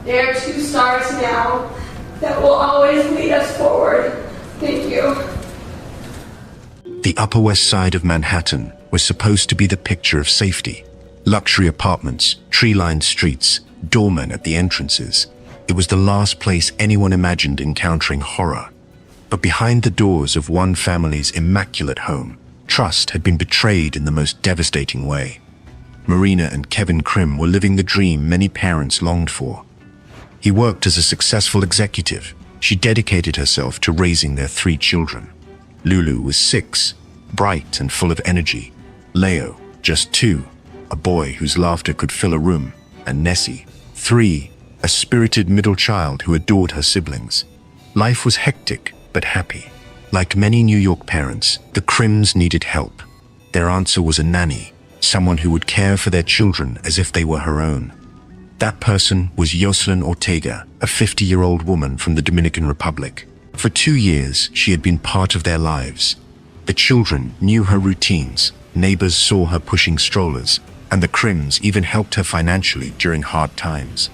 They are two stars now that will always lead us forward. Thank you. The Upper West Side of Manhattan was supposed to be the picture of safety. Luxury apartments, tree-lined streets, doormen at the entrances. It was the last place anyone imagined encountering horror. But behind the doors of one family's immaculate home, trust had been betrayed in the most devastating way. Marina and Kevin Krim were living the dream many parents longed for. He worked as a successful executive. She dedicated herself to raising their 3 children. Lulu was 6, bright and full of energy. Leo, just 2, a boy whose laughter could fill a room. And Nessie, 3, a spirited middle child who adored her siblings. Life was hectic but happy. Like many New York parents, the Krims needed help. Their answer was a nanny, someone who would care for their children as if they were her own. That person was Yoselyn Ortega, a 50-year-old woman from the Dominican Republic. For 2 years, she had been part of their lives. The children knew her routines, neighbors saw her pushing strollers, and the Krims even helped her financially during hard times.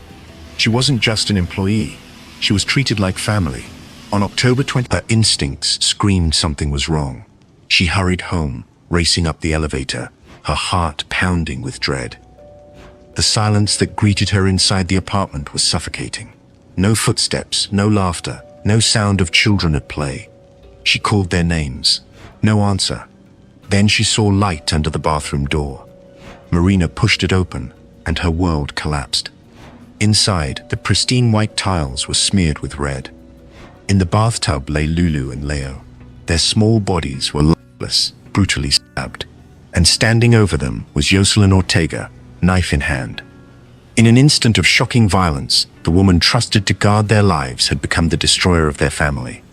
She wasn't just an employee, she was treated like family. On October 20th, her instincts screamed something was wrong. She hurried home, racing up the elevator, her heart pounding with dread. The silence that greeted her inside the apartment was suffocating. No footsteps, no laughter, no sound of children at play. She called their names. No answer. Then she saw light under the bathroom door. Marina pushed it open, and her world collapsed. Inside, the pristine white tiles were smeared with red. In the bathtub lay Lulu and Leo. Their small bodies were lifeless, brutally stabbed. And standing over them was Yoselyn Ortega, knife in hand. In an instant of shocking violence, the woman trusted to guard their lives had become the destroyer of their family.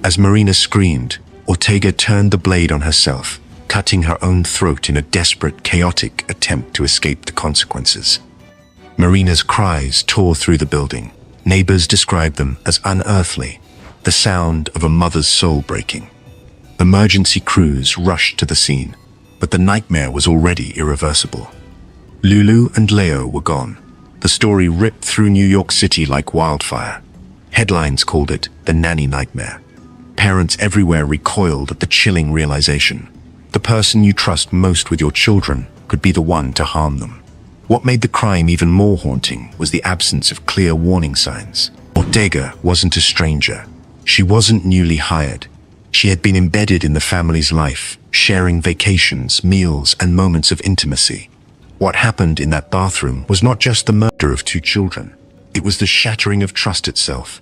As Marina screamed, Ortega turned the blade on herself, cutting her own throat in a desperate, chaotic attempt to escape the consequences. Marina's cries tore through the building. Neighbors described them as unearthly, the sound of a mother's soul breaking. Emergency crews rushed to the scene, but the nightmare was already irreversible. Lulu and Leo were gone. The story ripped through New York City like wildfire. Headlines called it the nanny nightmare. Parents everywhere recoiled at the chilling realization. The person you trust most with your children could be the one to harm them. What made the crime even more haunting was the absence of clear warning signs. Ortega wasn't a stranger. She wasn't newly hired. She had been embedded in the family's life, sharing vacations, meals, and moments of intimacy. What happened in that bathroom was not just the murder of 2 children. It was the shattering of trust itself.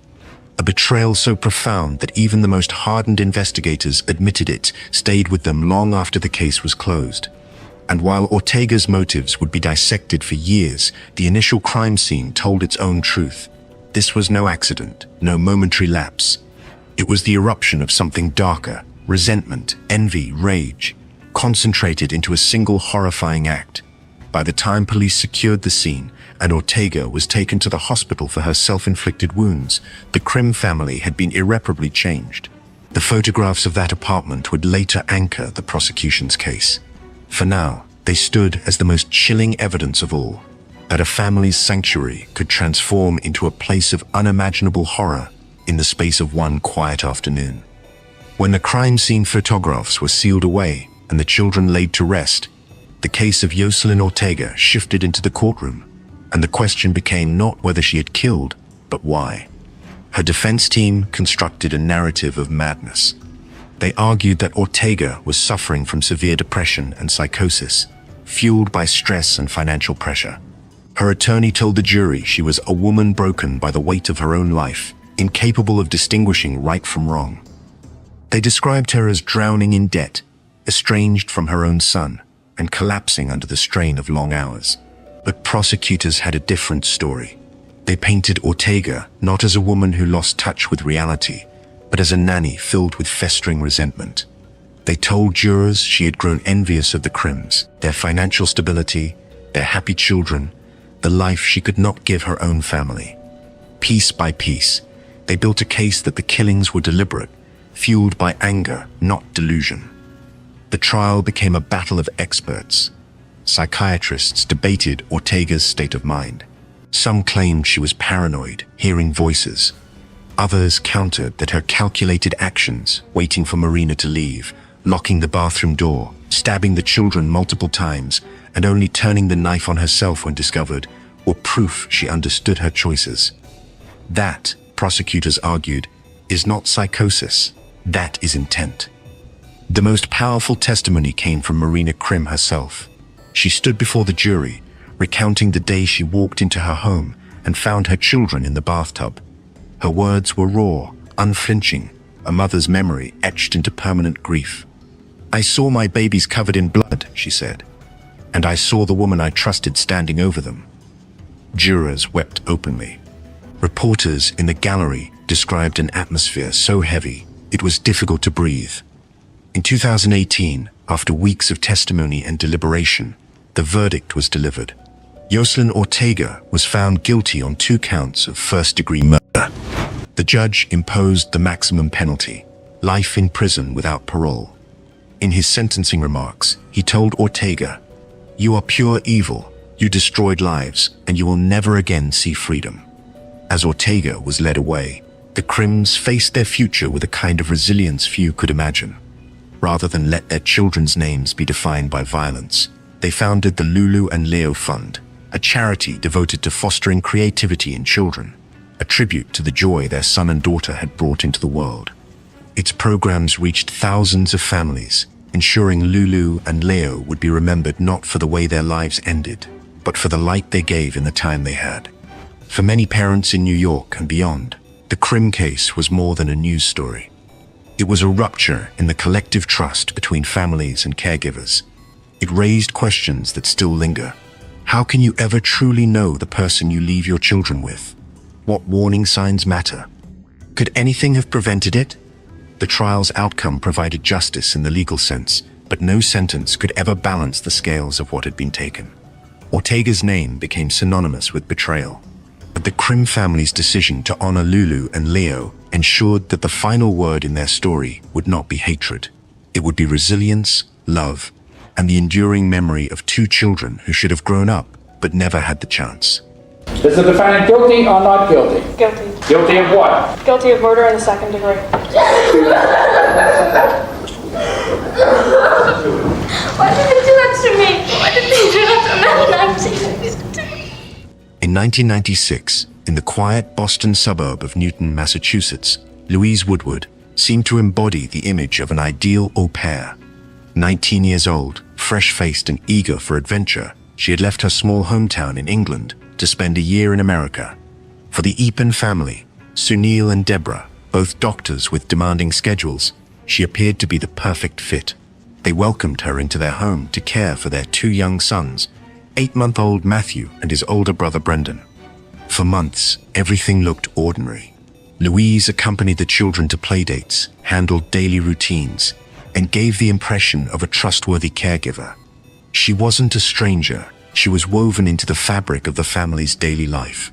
A betrayal so profound that even the most hardened investigators admitted it stayed with them long after the case was closed. And while Ortega's motives would be dissected for years, the initial crime scene told its own truth. This was no accident, no momentary lapse. It was the eruption of something darker, resentment, envy, rage, concentrated into a single horrifying act. By the time police secured the scene and Ortega was taken to the hospital for her self-inflicted wounds, the Krim family had been irreparably changed. The photographs of that apartment would later anchor the prosecution's case. For now, they stood as the most chilling evidence of all, that a family's sanctuary could transform into a place of unimaginable horror in the space of one quiet afternoon. When the crime scene photographs were sealed away and the children laid to rest, the case of Yoselyn Ortega shifted into the courtroom, and the question became not whether she had killed, but why. Her defense team constructed a narrative of madness. They argued that Ortega was suffering from severe depression and psychosis, fueled by stress and financial pressure. Her attorney told the jury she was a woman broken by the weight of her own life, incapable of distinguishing right from wrong. They described her as drowning in debt, estranged from her own son, and collapsing under the strain of long hours. But prosecutors had a different story. They painted Ortega not as a woman who lost touch with reality, but as a nanny filled with festering resentment. They told jurors she had grown envious of the Krims, their financial stability, their happy children, the life she could not give her own family. Piece by piece, they built a case that the killings were deliberate, fueled by anger, not delusion. The trial became a battle of experts. Psychiatrists debated Ortega's state of mind. Some claimed she was paranoid, hearing voices. Others countered that her calculated actions, waiting for Marina to leave, locking the bathroom door, stabbing the children multiple times, and only turning the knife on herself when discovered, were proof she understood her choices. That, prosecutors argued, is not psychosis. That is intent. The most powerful testimony came from Marina Krim herself. She stood before the jury, recounting the day she walked into her home and found her children in the bathtub. Her words were raw, unflinching, a mother's memory etched into permanent grief. "I saw my babies covered in blood," she said, "and I saw the woman I trusted standing over them." Jurors wept openly. Reporters in the gallery described an atmosphere so heavy it was difficult to breathe. In 2018, after weeks of testimony and deliberation, the verdict was delivered. Yoselyn Ortega was found guilty on 2 counts of first-degree murder. The judge imposed the maximum penalty, life in prison without parole. In his sentencing remarks, he told Ortega, "You are pure evil, you destroyed lives, and you will never again see freedom." As Ortega was led away, the Krims faced their future with a kind of resilience few could imagine. Rather than let their children's names be defined by violence, they founded the Lulu and Leo Fund, a charity devoted to fostering creativity in children, a tribute to the joy their son and daughter had brought into the world. Its programs reached thousands of families, ensuring Lulu and Leo would be remembered not for the way their lives ended, but for the light they gave in the time they had. For many parents in New York and beyond, the Krim case was more than a news story. It was a rupture in the collective trust between families and caregivers. It raised questions that still linger. How can you ever truly know the person you leave your children with? What warning signs matter? Could anything have prevented it? The trial's outcome provided justice in the legal sense, but no sentence could ever balance the scales of what had been taken. Ortega's name became synonymous with betrayal. But the Krim family's decision to honor Lulu and Leo ensured that the final word in their story would not be hatred. It would be resilience, love, and the enduring memory of 2 children who should have grown up but never had the chance. Is the defendant guilty or not guilty? Guilty. Guilty of what? Guilty of murder in the 2nd degree. Why did they do that to me? Why did they do that to me? In 1996, in the quiet Boston suburb of Newton, Massachusetts, Louise Woodward seemed to embody the image of an ideal au pair. 19 years old, fresh-faced and eager for adventure, she had left her small hometown in England to spend a year in America. For the Eapen family, Sunil and Deborah, both doctors with demanding schedules, she appeared to be the perfect fit. They welcomed her into their home to care for their 2 young sons, 8-month-old Matthew and his older brother Brendan. For months, everything looked ordinary. Louise accompanied the children to playdates, handled daily routines, and gave the impression of a trustworthy caregiver. She wasn't a stranger, she was woven into the fabric of the family's daily life.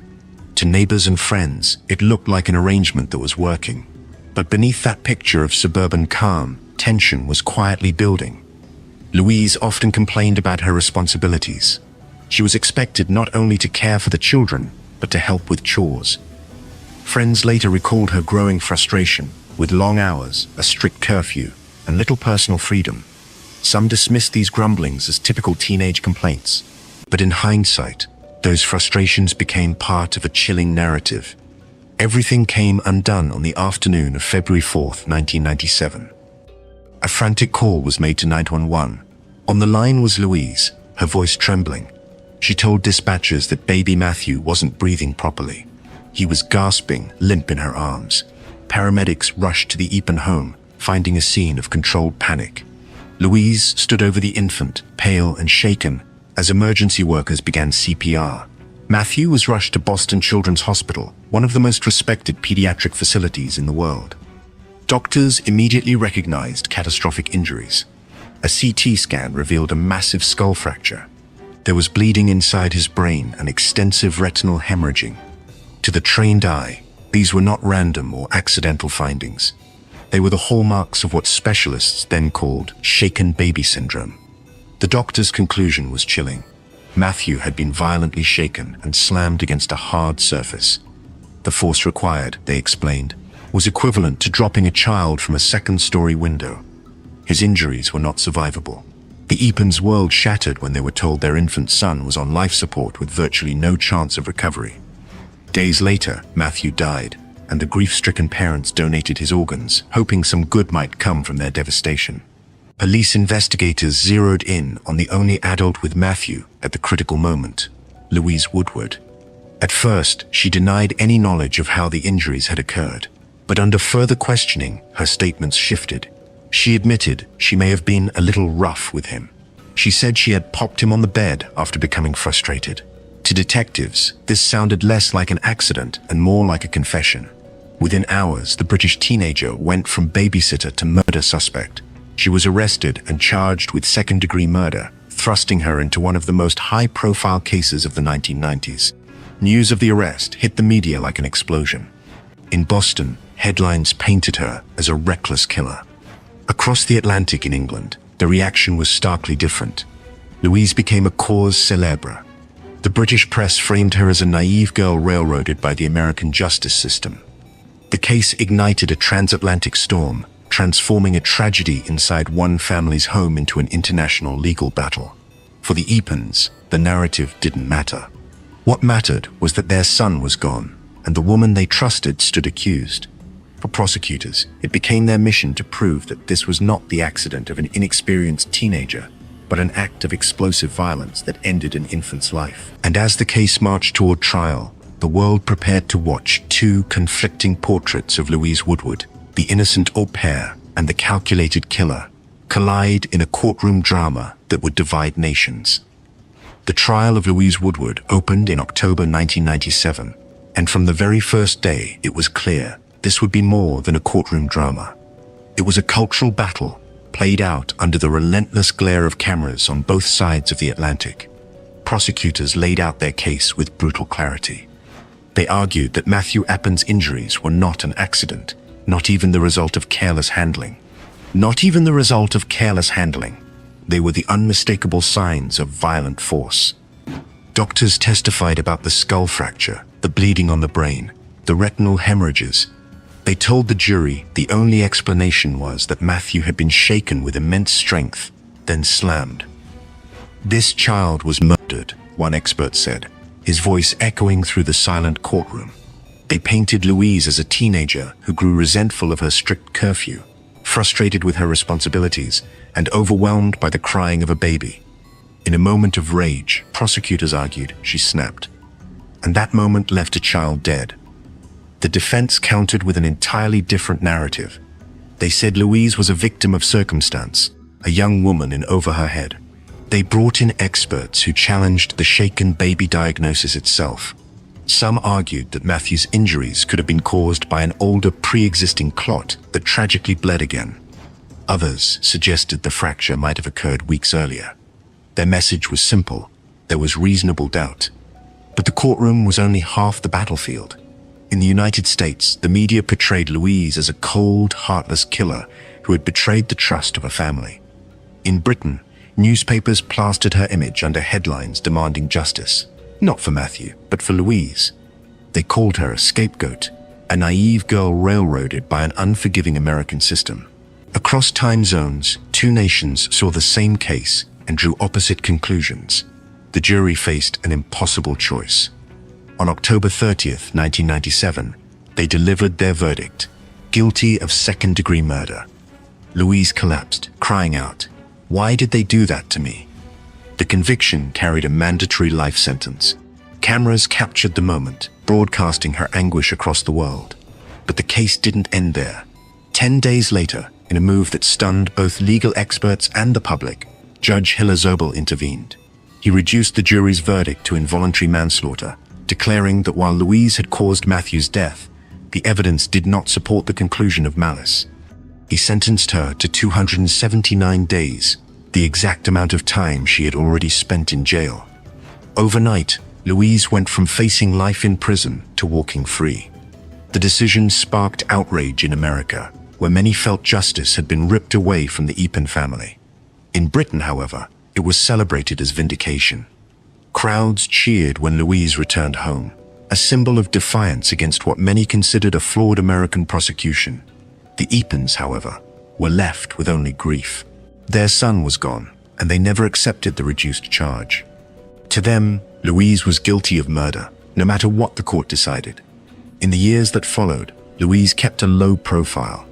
To neighbors and friends, it looked like an arrangement that was working. But beneath that picture of suburban calm, tension was quietly building. Louise often complained about her responsibilities. She was expected not only to care for the children, but to help with chores. Friends later recalled her growing frustration with long hours, a strict curfew, and little personal freedom. Some dismissed these grumblings as typical teenage complaints, but in hindsight, those frustrations became part of a chilling narrative. Everything came undone on the afternoon of February 4th, 1997. A frantic call was made to 911. On the line was Louise, her voice trembling. She told dispatchers that baby Matthew wasn't breathing properly. He was gasping, limp in her arms. Paramedics rushed to the Eapen home, finding a scene of controlled panic. Louise stood over the infant, pale and shaken, as emergency workers began CPR. Matthew was rushed to Boston Children's Hospital, one of the most respected pediatric facilities in the world. Doctors immediately recognized catastrophic injuries. A CT scan revealed a massive skull fracture. There was bleeding inside his brain and extensive retinal hemorrhaging. To the trained eye, these were not random or accidental findings. They were the hallmarks of what specialists then called shaken baby syndrome. The doctor's conclusion was chilling. Matthew had been violently shaken and slammed against a hard surface. The force required, they explained, was equivalent to dropping a child from a second-story window. His injuries were not survivable. The Eapen's world shattered when they were told their infant son was on life support with virtually no chance of recovery. Days later, Matthew died, and the grief-stricken parents donated his organs, hoping some good might come from their devastation. Police investigators zeroed in on the only adult with Matthew at the critical moment, Louise Woodward. At first, she denied any knowledge of how the injuries had occurred, but under further questioning, her statements shifted. She admitted she may have been a little rough with him. She said she had popped him on the bed after becoming frustrated. To detectives, this sounded less like an accident and more like a confession. Within hours, the British teenager went from babysitter to murder suspect. She was arrested and charged with second-degree murder, thrusting her into one of the most high-profile cases of the 1990s. News of the arrest hit the media like an explosion. In Boston, headlines painted her as a reckless killer. Across the Atlantic in England, the reaction was starkly different. Louise became a cause célèbre. The British press framed her as a naive girl railroaded by the American justice system. The case ignited a transatlantic storm, transforming a tragedy inside one family's home into an international legal battle. For the Eapens, the narrative didn't matter. What mattered was that their son was gone, and the woman they trusted stood accused. For prosecutors, it became their mission to prove that this was not the accident of an inexperienced teenager, but an act of explosive violence that ended an infant's life. And as the case marched toward trial, the world prepared to watch two conflicting portraits of Louise Woodward, the innocent au pair and the calculated killer, collide in a courtroom drama that would divide nations. The trial of Louise Woodward opened in October 1997, and from the very first day it was clear this would be more than a courtroom drama. It was a cultural battle played out under the relentless glare of cameras on both sides of the Atlantic. Prosecutors laid out their case with brutal clarity. They argued that Matthew Appen's injuries were not an accident, not even the result of careless handling. Not even the result of careless handling. They were the unmistakable signs of violent force. Doctors testified about the skull fracture, the bleeding on the brain, the retinal hemorrhages. They told the jury the only explanation was that Matthew had been shaken with immense strength, then slammed. This child was murdered, one expert said, his voice echoing through the silent courtroom. They painted Louise as a teenager who grew resentful of her strict curfew, frustrated with her responsibilities, and overwhelmed by the crying of a baby. In a moment of rage, prosecutors argued she snapped. And that moment left a child dead. The defense countered with an entirely different narrative. They said Louise was a victim of circumstance, a young woman in over her head. They brought in experts who challenged the shaken baby diagnosis itself. Some argued that Matthew's injuries could have been caused by an older pre-existing clot that tragically bled again. Others suggested the fracture might have occurred weeks earlier. Their message was simple: there was reasonable doubt. But the courtroom was only half the battlefield. In the United States, the media portrayed Louise as a cold, heartless killer who had betrayed the trust of a family. In Britain, newspapers plastered her image under headlines demanding justice. Not for Matthew, but for Louise. They called her a scapegoat, a naive girl railroaded by an unforgiving American system. Across time zones, two nations saw the same case and drew opposite conclusions. The jury faced an impossible choice. On October 30th, 1997, they delivered their verdict: guilty of second-degree murder. Louise collapsed, crying out, "Why did they do that to me?" The conviction carried a mandatory life sentence. Cameras captured the moment, broadcasting her anguish across the world. But the case didn't end there. 10 days later, in a move that stunned both legal experts and the public, Judge Hiller Zobel intervened. He reduced the jury's verdict to involuntary manslaughter, declaring that while Louise had caused Matthew's death, the evidence did not support the conclusion of malice. He sentenced her to 279 days, the exact amount of time she had already spent in jail. Overnight, Louise went from facing life in prison to walking free. The decision sparked outrage in America, where many felt justice had been ripped away from the Eapen family. In Britain, however, it was celebrated as vindication. Crowds cheered when Louise returned home, a symbol of defiance against what many considered a flawed American prosecution. The Epens, however, were left with only grief. Their son was gone, and they never accepted the reduced charge. To them, Louise was guilty of murder, no matter what the court decided. In the years that followed, Louise kept a low profile.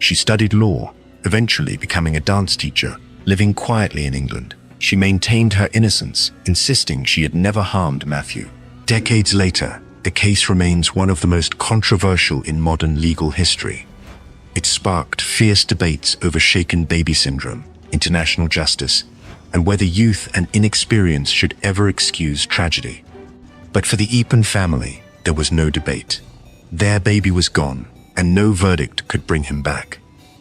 She studied law, eventually becoming a dance teacher, living quietly in England. She maintained her innocence, insisting she had never harmed Matthew. Decades later, the case remains one of the most controversial in modern legal history. It sparked fierce debates over shaken baby syndrome, international justice, and whether youth and inexperience should ever excuse tragedy. But for the Epen family, there was no debate. Their baby was gone, and no verdict could bring him back.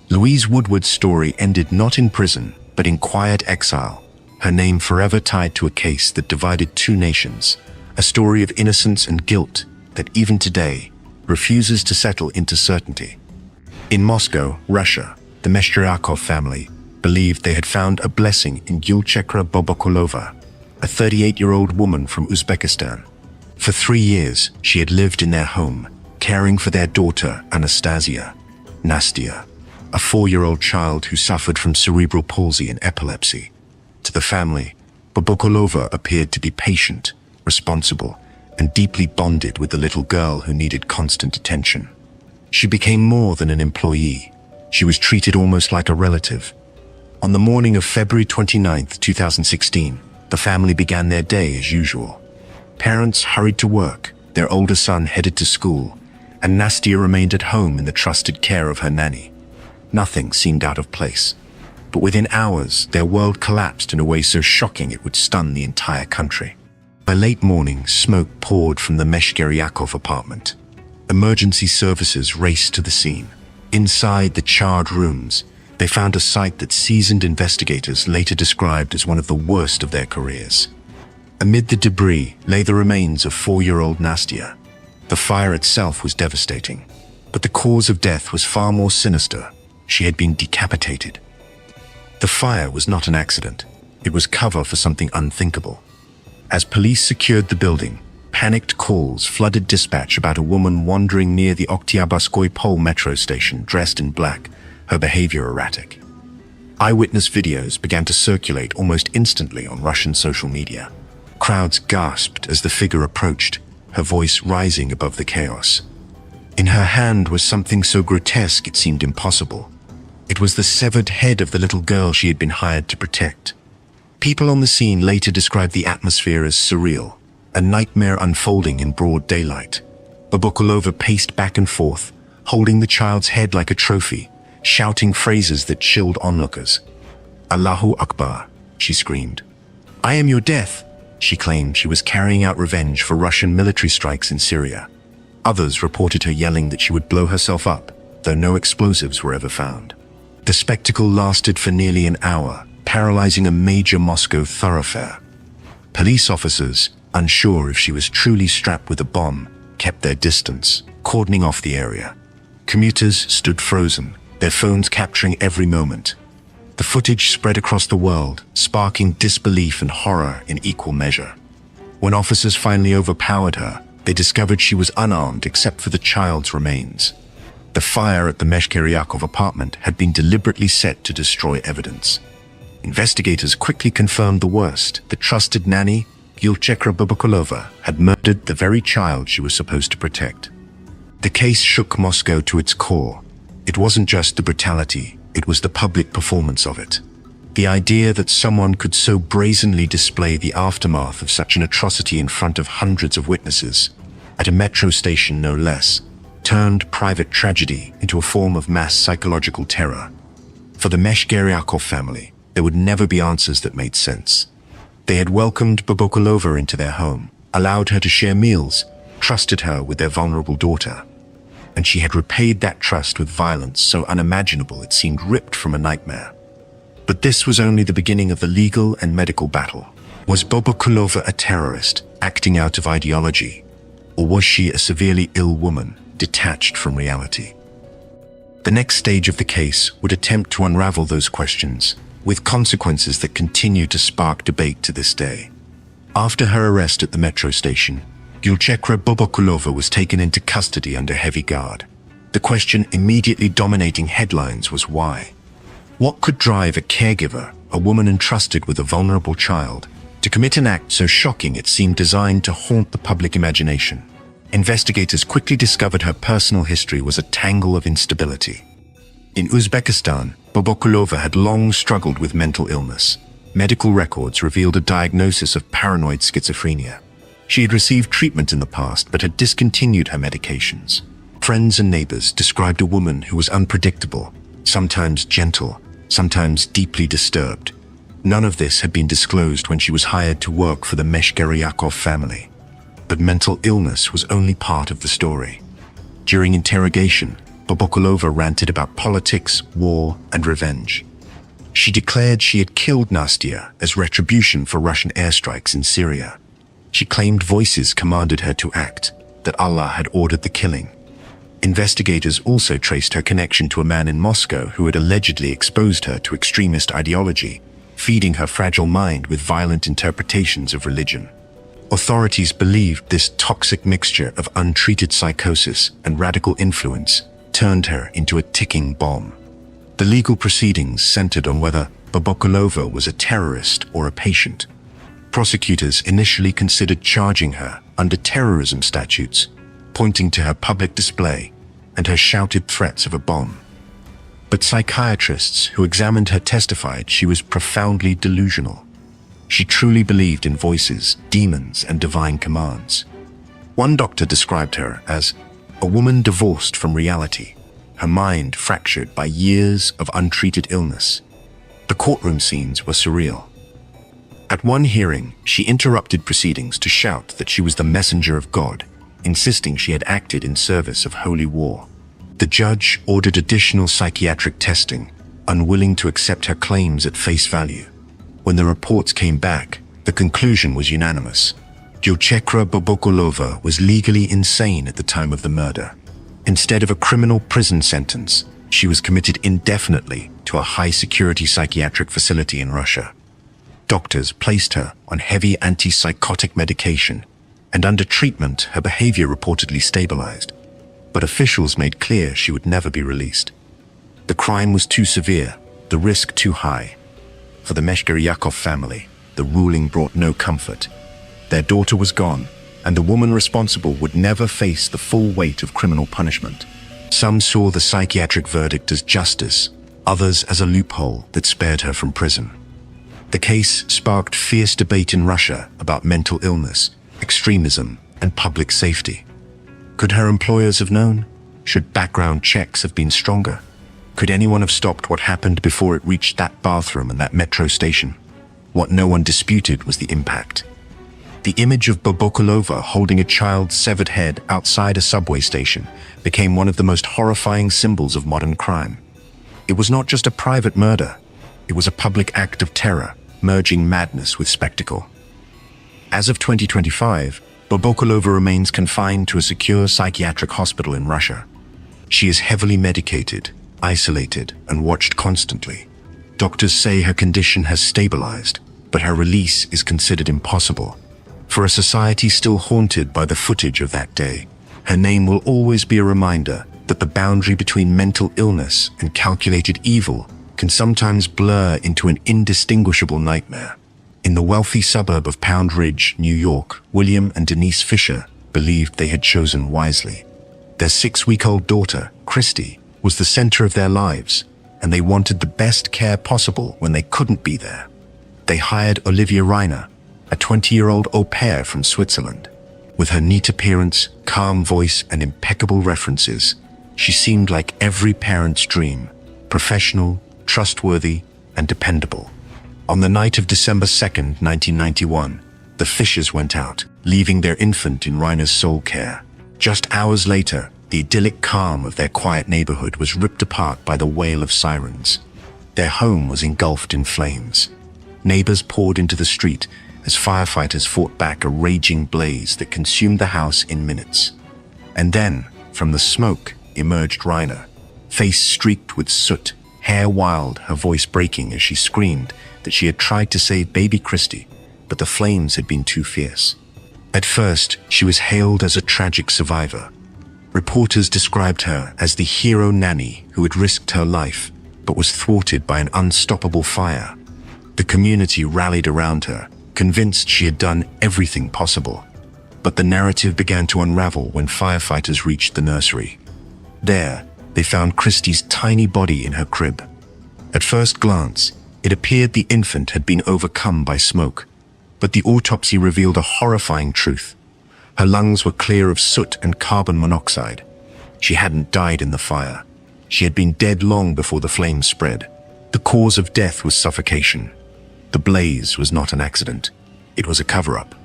Louise Woodward's story ended not in prison, but in quiet exile, her name forever tied to a case that divided two nations, a story of innocence and guilt that even today refuses to settle into certainty. In Moscow, Russia, the Meshcheryakov family believed they had found a blessing in Yulchekra Bobokulova, a 38-year-old woman from Uzbekistan. For 3 years, she had lived in their home, caring for their daughter, Anastasia, Nastia, a 4-year-old child who suffered from cerebral palsy and epilepsy. To the family, Bobokulova appeared to be patient, responsible, and deeply bonded with the little girl who needed constant attention. She became more than an employee. She was treated almost like a relative. On the morning of February 29, 2016, the family began their day as usual. Parents hurried to work, their older son headed to school, and Nastia remained at home in the trusted care of her nanny. Nothing seemed out of place. But within hours, their world collapsed in a way so shocking it would stun the entire country. By late morning, smoke poured from the Meshcheryakov apartment. Emergency services raced to the scene. Inside the charred rooms, they found a sight that seasoned investigators later described as one of the worst of their careers. Amid the debris lay the remains of 4-year-old Nastia. The fire itself was devastating, but the cause of death was far more sinister. She had been decapitated. The fire was not an accident. It was cover for something unthinkable. As police secured the building, panicked calls flooded dispatch about a woman wandering near the Oktyabrskoye Pole metro station dressed in black, her behavior erratic. Eyewitness videos began to circulate almost instantly on Russian social media. Crowds gasped as the figure approached, her voice rising above the chaos. In her hand was something so grotesque it seemed impossible. It was the severed head of the little girl she had been hired to protect. People on the scene later described the atmosphere as surreal, a nightmare unfolding in broad daylight. Bobokulova paced back and forth, holding the child's head like a trophy, shouting phrases that chilled onlookers. "Allahu Akbar," she screamed. "I am your death," she claimed she was carrying out revenge for Russian military strikes in Syria. Others reported her yelling that she would blow herself up, though no explosives were ever found. The spectacle lasted for nearly an hour, paralyzing a major Moscow thoroughfare. Police officers, unsure if she was truly strapped with a bomb, kept their distance, cordoning off the area. Commuters stood frozen, their phones capturing every moment. The footage spread across the world, sparking disbelief and horror in equal measure. When officers finally overpowered her, they discovered she was unarmed except for the child's remains. The fire at the Meshcheryakov apartment had been deliberately set to destroy evidence. Investigators quickly confirmed the worst. The trusted nanny, Yulchekra Bobokulova, had murdered the very child she was supposed to protect. The case shook Moscow to its core. It wasn't just the brutality, it was the public performance of it. The idea that someone could so brazenly display the aftermath of such an atrocity in front of hundreds of witnesses, at a metro station no less, turned private tragedy into a form of mass psychological terror. For the Meshcheryakov family, there would never be answers that made sense. They had welcomed Bobokulova into their home, allowed her to share meals, trusted her with their vulnerable daughter. And she had repaid that trust with violence so unimaginable it seemed ripped from a nightmare. But this was only the beginning of the legal and medical battle. Was Bobokulova a terrorist, acting out of ideology? Or was she a severely ill woman, detached from reality? The next stage of the case would attempt to unravel those questions, with consequences that continue to spark debate to this day. After her arrest at the metro station, Yoselyn Bobokulova was taken into custody under heavy guard. The question immediately dominating headlines was why. What could drive a caregiver, a woman entrusted with a vulnerable child, to commit an act so shocking it seemed designed to haunt the public imagination? Investigators quickly discovered her personal history was a tangle of instability. In Uzbekistan, Bobokulova had long struggled with mental illness. Medical records revealed a diagnosis of paranoid schizophrenia. She had received treatment in the past but had discontinued her medications. Friends and neighbors described a woman who was unpredictable, sometimes gentle, sometimes deeply disturbed. None of this had been disclosed when she was hired to work for the Meshkeryakov family. But mental illness was only part of the story. During interrogation, Bobokulova ranted about politics, war, and revenge. She declared she had killed Nastya as retribution for Russian airstrikes in Syria. She claimed voices commanded her to act, that Allah had ordered the killing. Investigators also traced her connection to a man in Moscow who had allegedly exposed her to extremist ideology, feeding her fragile mind with violent interpretations of religion. Authorities believed this toxic mixture of untreated psychosis and radical influence turned her into a ticking bomb. The legal proceedings centered on whether Bobokulova was a terrorist or a patient. Prosecutors initially considered charging her under terrorism statutes, pointing to her public display and her shouted threats of a bomb. But psychiatrists who examined her testified she was profoundly delusional. She truly believed in voices, demons, and divine commands. One doctor described her as a woman divorced from reality, her mind fractured by years of untreated illness. The courtroom scenes were surreal. At one hearing, she interrupted proceedings to shout that she was the messenger of God, insisting she had acted in service of holy war. The judge ordered additional psychiatric testing, unwilling to accept her claims at face value. When the reports came back, the conclusion was unanimous. Yoselyn Bobokulova was legally insane at the time of the murder. Instead of a criminal prison sentence, she was committed indefinitely to a high-security psychiatric facility in Russia. Doctors placed her on heavy antipsychotic medication, and under treatment, her behavior reportedly stabilized. But officials made clear she would never be released. The crime was too severe, the risk too high. For the Meshkeryakov family, the ruling brought no comfort. Their daughter was gone, and the woman responsible would never face the full weight of criminal punishment. Some saw the psychiatric verdict as justice, others as a loophole that spared her from prison. The case sparked fierce debate in Russia about mental illness, extremism, and public safety. Could her employers have known? Should background checks have been stronger? Could anyone have stopped what happened before it reached that bathroom and that metro station? What no one disputed was the impact. The image of Bobokulova holding a child's severed head outside a subway station became one of the most horrifying symbols of modern crime. It was not just a private murder. It was a public act of terror, merging madness with spectacle. As of 2025, Bobokulova remains confined to a secure psychiatric hospital in Russia. She is heavily medicated, isolated, and watched constantly. Doctors say her condition has stabilized, but her release is considered impossible. For a society still haunted by the footage of that day, her name will always be a reminder that the boundary between mental illness and calculated evil can sometimes blur into an indistinguishable nightmare. In the wealthy suburb of Pound Ridge, New York, William and Denise Fisher believed they had chosen wisely. Their 6-week-old daughter, Christy, was the center of their lives, and they wanted the best care possible when they couldn't be there. They hired Olivia Reiner, a 20-year-old au pair from Switzerland. With her neat appearance, calm voice, and impeccable references, she seemed like every parent's dream, professional, trustworthy, and dependable. On the night of December 2nd, 1991, the Fishers went out, leaving their infant in Reiner's sole care. Just hours later, the idyllic calm of their quiet neighborhood was ripped apart by the wail of sirens. Their home was engulfed in flames. Neighbors poured into the street as firefighters fought back a raging blaze that consumed the house in minutes. And then, from the smoke, emerged Reiner, face streaked with soot, hair wild, her voice breaking as she screamed that she had tried to save baby Christy, but the flames had been too fierce. At first, she was hailed as a tragic survivor. Reporters described her as the hero nanny who had risked her life, but was thwarted by an unstoppable fire. The community rallied around her, convinced she had done everything possible. But the narrative began to unravel when firefighters reached the nursery. There, they found Christie's tiny body in her crib. At first glance, it appeared the infant had been overcome by smoke, but the autopsy revealed a horrifying truth. Her lungs were clear of soot and carbon monoxide. She hadn't died in the fire. She had been dead long before the flames spread. The cause of death was suffocation. The blaze was not an accident. It was a cover-up.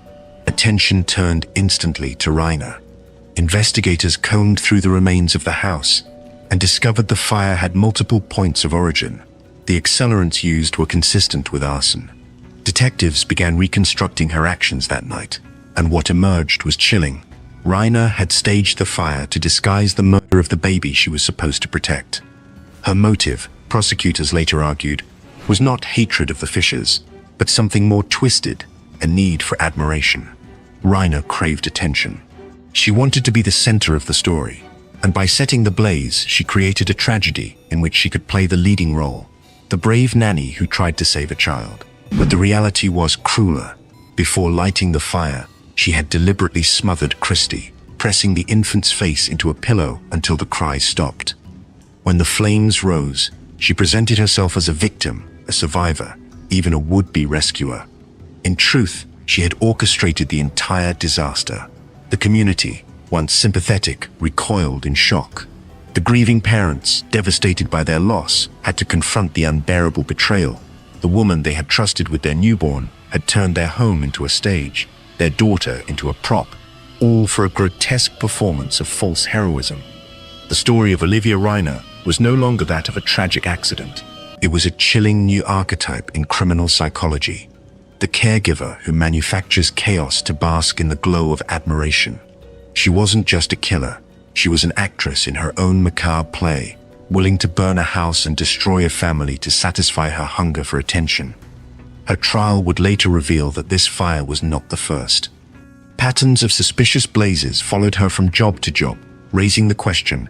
Attention turned instantly to Rainer. Investigators combed through the remains of the house and discovered the fire had multiple points of origin. The accelerants used were consistent with arson. Detectives began reconstructing her actions that night, and what emerged was chilling. Rainer had staged the fire to disguise the murder of the baby she was supposed to protect. Her motive, prosecutors later argued, was not hatred of the Fishers, but something more twisted, a need for admiration. Rainer craved attention. She wanted to be the center of the story, and by setting the blaze, she created a tragedy in which she could play the leading role, the brave nanny who tried to save a child. But the reality was crueler. Before lighting the fire, she had deliberately smothered Christie, pressing the infant's face into a pillow until the cries stopped. When the flames rose, she presented herself as a victim, a survivor, even a would-be rescuer. In truth, she had orchestrated the entire disaster. The community, once sympathetic, recoiled in shock. The grieving parents, devastated by their loss, had to confront the unbearable betrayal. The woman they had trusted with their newborn had turned their home into a stage, their daughter into a prop, all for a grotesque performance of false heroism. The story of Olivia Rainer was no longer that of a tragic accident. It was a chilling new archetype in criminal psychology, the caregiver who manufactures chaos to bask in the glow of admiration. She wasn't just a killer, she was an actress in her own macabre play, willing to burn a house and destroy a family to satisfy her hunger for attention. Her trial would later reveal that this fire was not the first. Patterns of suspicious blazes followed her from job to job, raising the question,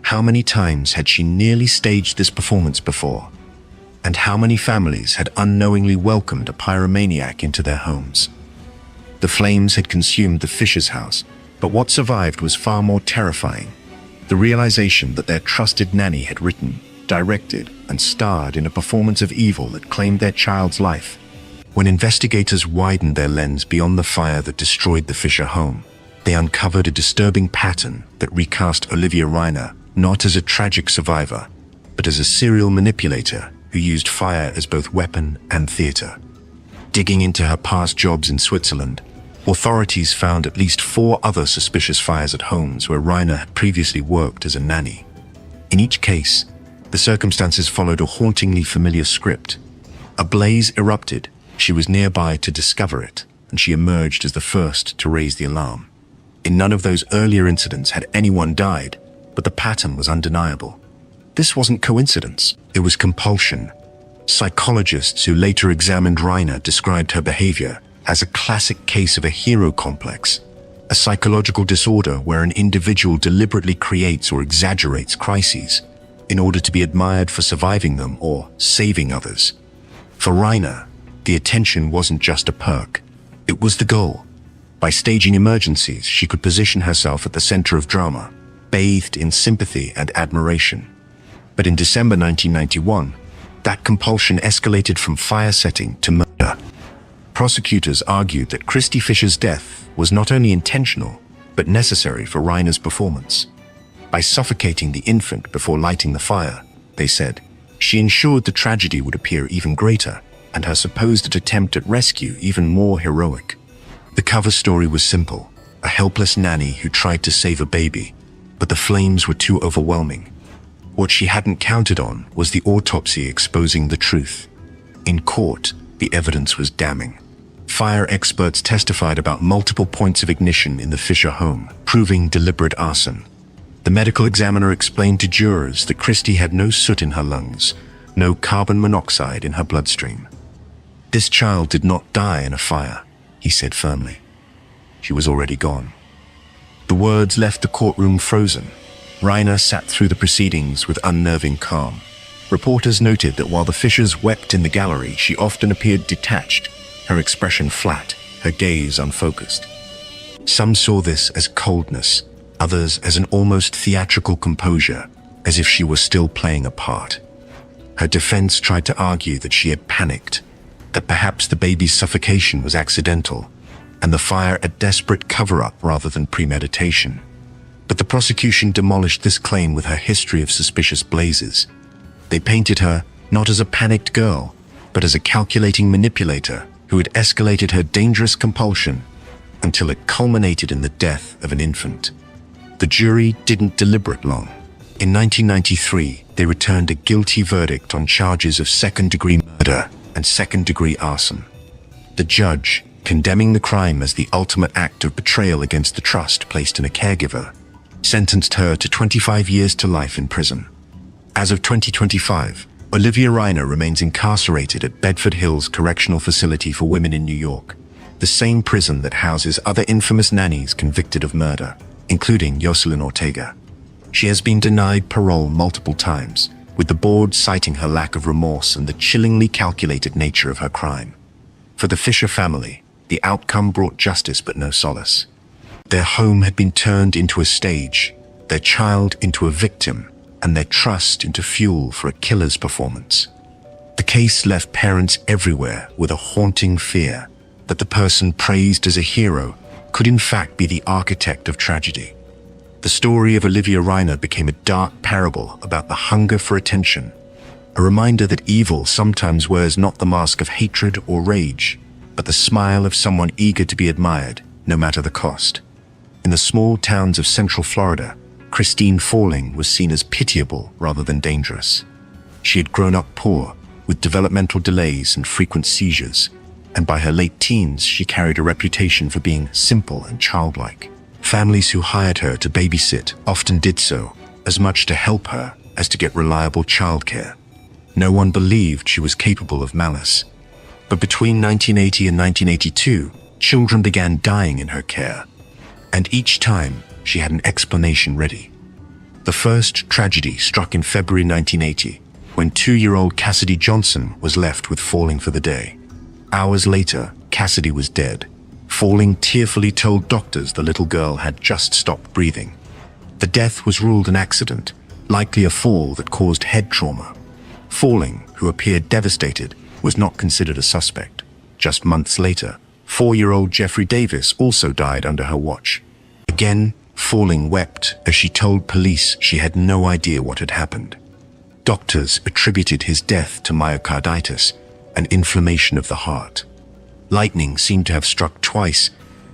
how many times had she nearly staged this performance before? And how many families had unknowingly welcomed a pyromaniac into their homes? The flames had consumed the Fishers' house, but what survived was far more terrifying. The realization that their trusted nanny had written, directed, and starred in a performance of evil that claimed their child's life. When investigators widened their lens beyond the fire that destroyed the Fisher home, they uncovered a disturbing pattern that recast Olivia Rainer not as a tragic survivor, but as a serial manipulator who used fire as both weapon and theater. Digging into her past jobs in Switzerland, authorities found at least 4 other suspicious fires at homes where Rainer had previously worked as a nanny. In each case, the circumstances followed a hauntingly familiar script. A blaze erupted, she was nearby to discover it, and she emerged as the first to raise the alarm. In none of those earlier incidents had anyone died, but the pattern was undeniable. This wasn't coincidence, it was compulsion. Psychologists who later examined Rainer described her behavior as a classic case of a hero complex, a psychological disorder where an individual deliberately creates or exaggerates crises in order to be admired for surviving them or saving others. For Rainer, the attention wasn't just a perk, it was the goal. By staging emergencies, she could position herself at the center of drama, bathed in sympathy and admiration. But in December 1991, that compulsion escalated from fire setting to murder. Prosecutors argued that Christie Fisher's death was not only intentional, but necessary for Rainer's performance. By suffocating the infant before lighting the fire, they said, she ensured the tragedy would appear even greater, and her supposed attempt at rescue even more heroic. The cover story was simple, a helpless nanny who tried to save a baby, but the flames were too overwhelming. What she hadn't counted on was the autopsy exposing the truth. In court, the evidence was damning. Fire experts testified about multiple points of ignition in the Fisher home, proving deliberate arson. The medical examiner explained to jurors that Christie had no soot in her lungs, no carbon monoxide in her bloodstream. "This child did not die in a fire," he said firmly. She was already gone. The words left the courtroom frozen. Reiner sat through the proceedings with unnerving calm. Reporters noted that while the Fishers wept in the gallery, she often appeared detached, her expression flat, her gaze unfocused. Some saw this as coldness, others as an almost theatrical composure, as if she were still playing a part. Her defense tried to argue that she had panicked, that perhaps the baby's suffocation was accidental, and the fire a desperate cover-up rather than premeditation. But the prosecution demolished this claim with her history of suspicious blazes. They painted her not as a panicked girl, but as a calculating manipulator who had escalated her dangerous compulsion until it culminated in the death of an infant. The jury didn't deliberate long. In 1993, they returned a guilty verdict on charges of second-degree murder and second-degree arson. The judge, condemning the crime as the ultimate act of betrayal against the trust placed in a caregiver, sentenced her to 25 years to life in prison. As of 2025, Olivia Reiner remains incarcerated at Bedford Hills Correctional Facility for Women in New York, the same prison that houses other infamous nannies convicted of murder, including Yoselyn Ortega. She has been denied parole multiple times, with the board citing her lack of remorse and the chillingly calculated nature of her crime. For the Fisher family, the outcome brought justice but no solace. Their home had been turned into a stage, their child into a victim, and their trust into fuel for a killer's performance. The case left parents everywhere with a haunting fear that the person praised as a hero could in fact be the architect of tragedy. The story of Olivia Reiner became a dark parable about the hunger for attention, a reminder that evil sometimes wears not the mask of hatred or rage, but the smile of someone eager to be admired, no matter the cost. In the small towns of Central Florida, Christine Falling was seen as pitiable rather than dangerous. She had grown up poor, with developmental delays and frequent seizures, and by her late teens she carried a reputation for being simple and childlike. Families who hired her to babysit often did so, as much to help her as to get reliable childcare. No one believed she was capable of malice. But between 1980 and 1982, children began dying in her care, and each time she had an explanation ready. The first tragedy struck in February 1980, when 2-year-old Cassidy Johnson was left with Falling for the day. Hours later, Cassidy was dead. Falling tearfully told doctors the little girl had just stopped breathing. The death was ruled an accident, likely a fall that caused head trauma. Falling, who appeared devastated, was not considered a suspect. Just months later, 4-year-old Jeffrey Davis also died under her watch. Again, Falling wept as she told police she had no idea what had happened. Doctors attributed his death to myocarditis, an inflammation of the heart. Lightning seemed to have struck twice,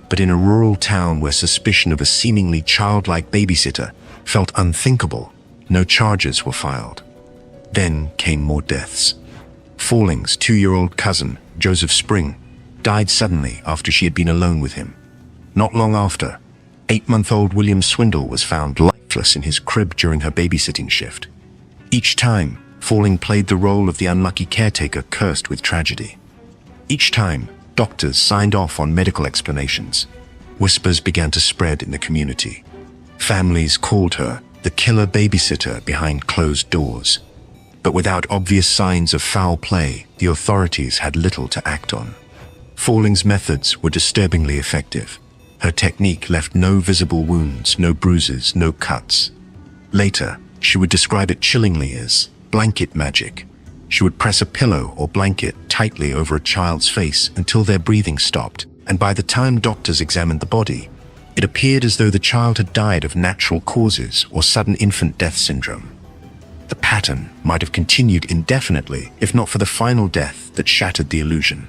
but in a rural town where suspicion of a seemingly childlike babysitter felt unthinkable, no charges were filed. Then came more deaths. Falling's 2-year-old cousin, Joseph Spring, died suddenly after she had been alone with him. Not long after, 8-month-old William Swindle was found lifeless in his crib during her babysitting shift. Each time, Falling played the role of the unlucky caretaker cursed with tragedy. Each time, doctors signed off on medical explanations. Whispers began to spread in the community. Families called her the killer babysitter behind closed doors. But without obvious signs of foul play, the authorities had little to act on. Falling's methods were disturbingly effective. Her technique left no visible wounds, no bruises, no cuts. Later, she would describe it chillingly as blanket magic. She would press a pillow or blanket tightly over a child's face until their breathing stopped, and by the time doctors examined the body, it appeared as though the child had died of natural causes or sudden infant death syndrome. The pattern might have continued indefinitely if not for the final death that shattered the illusion.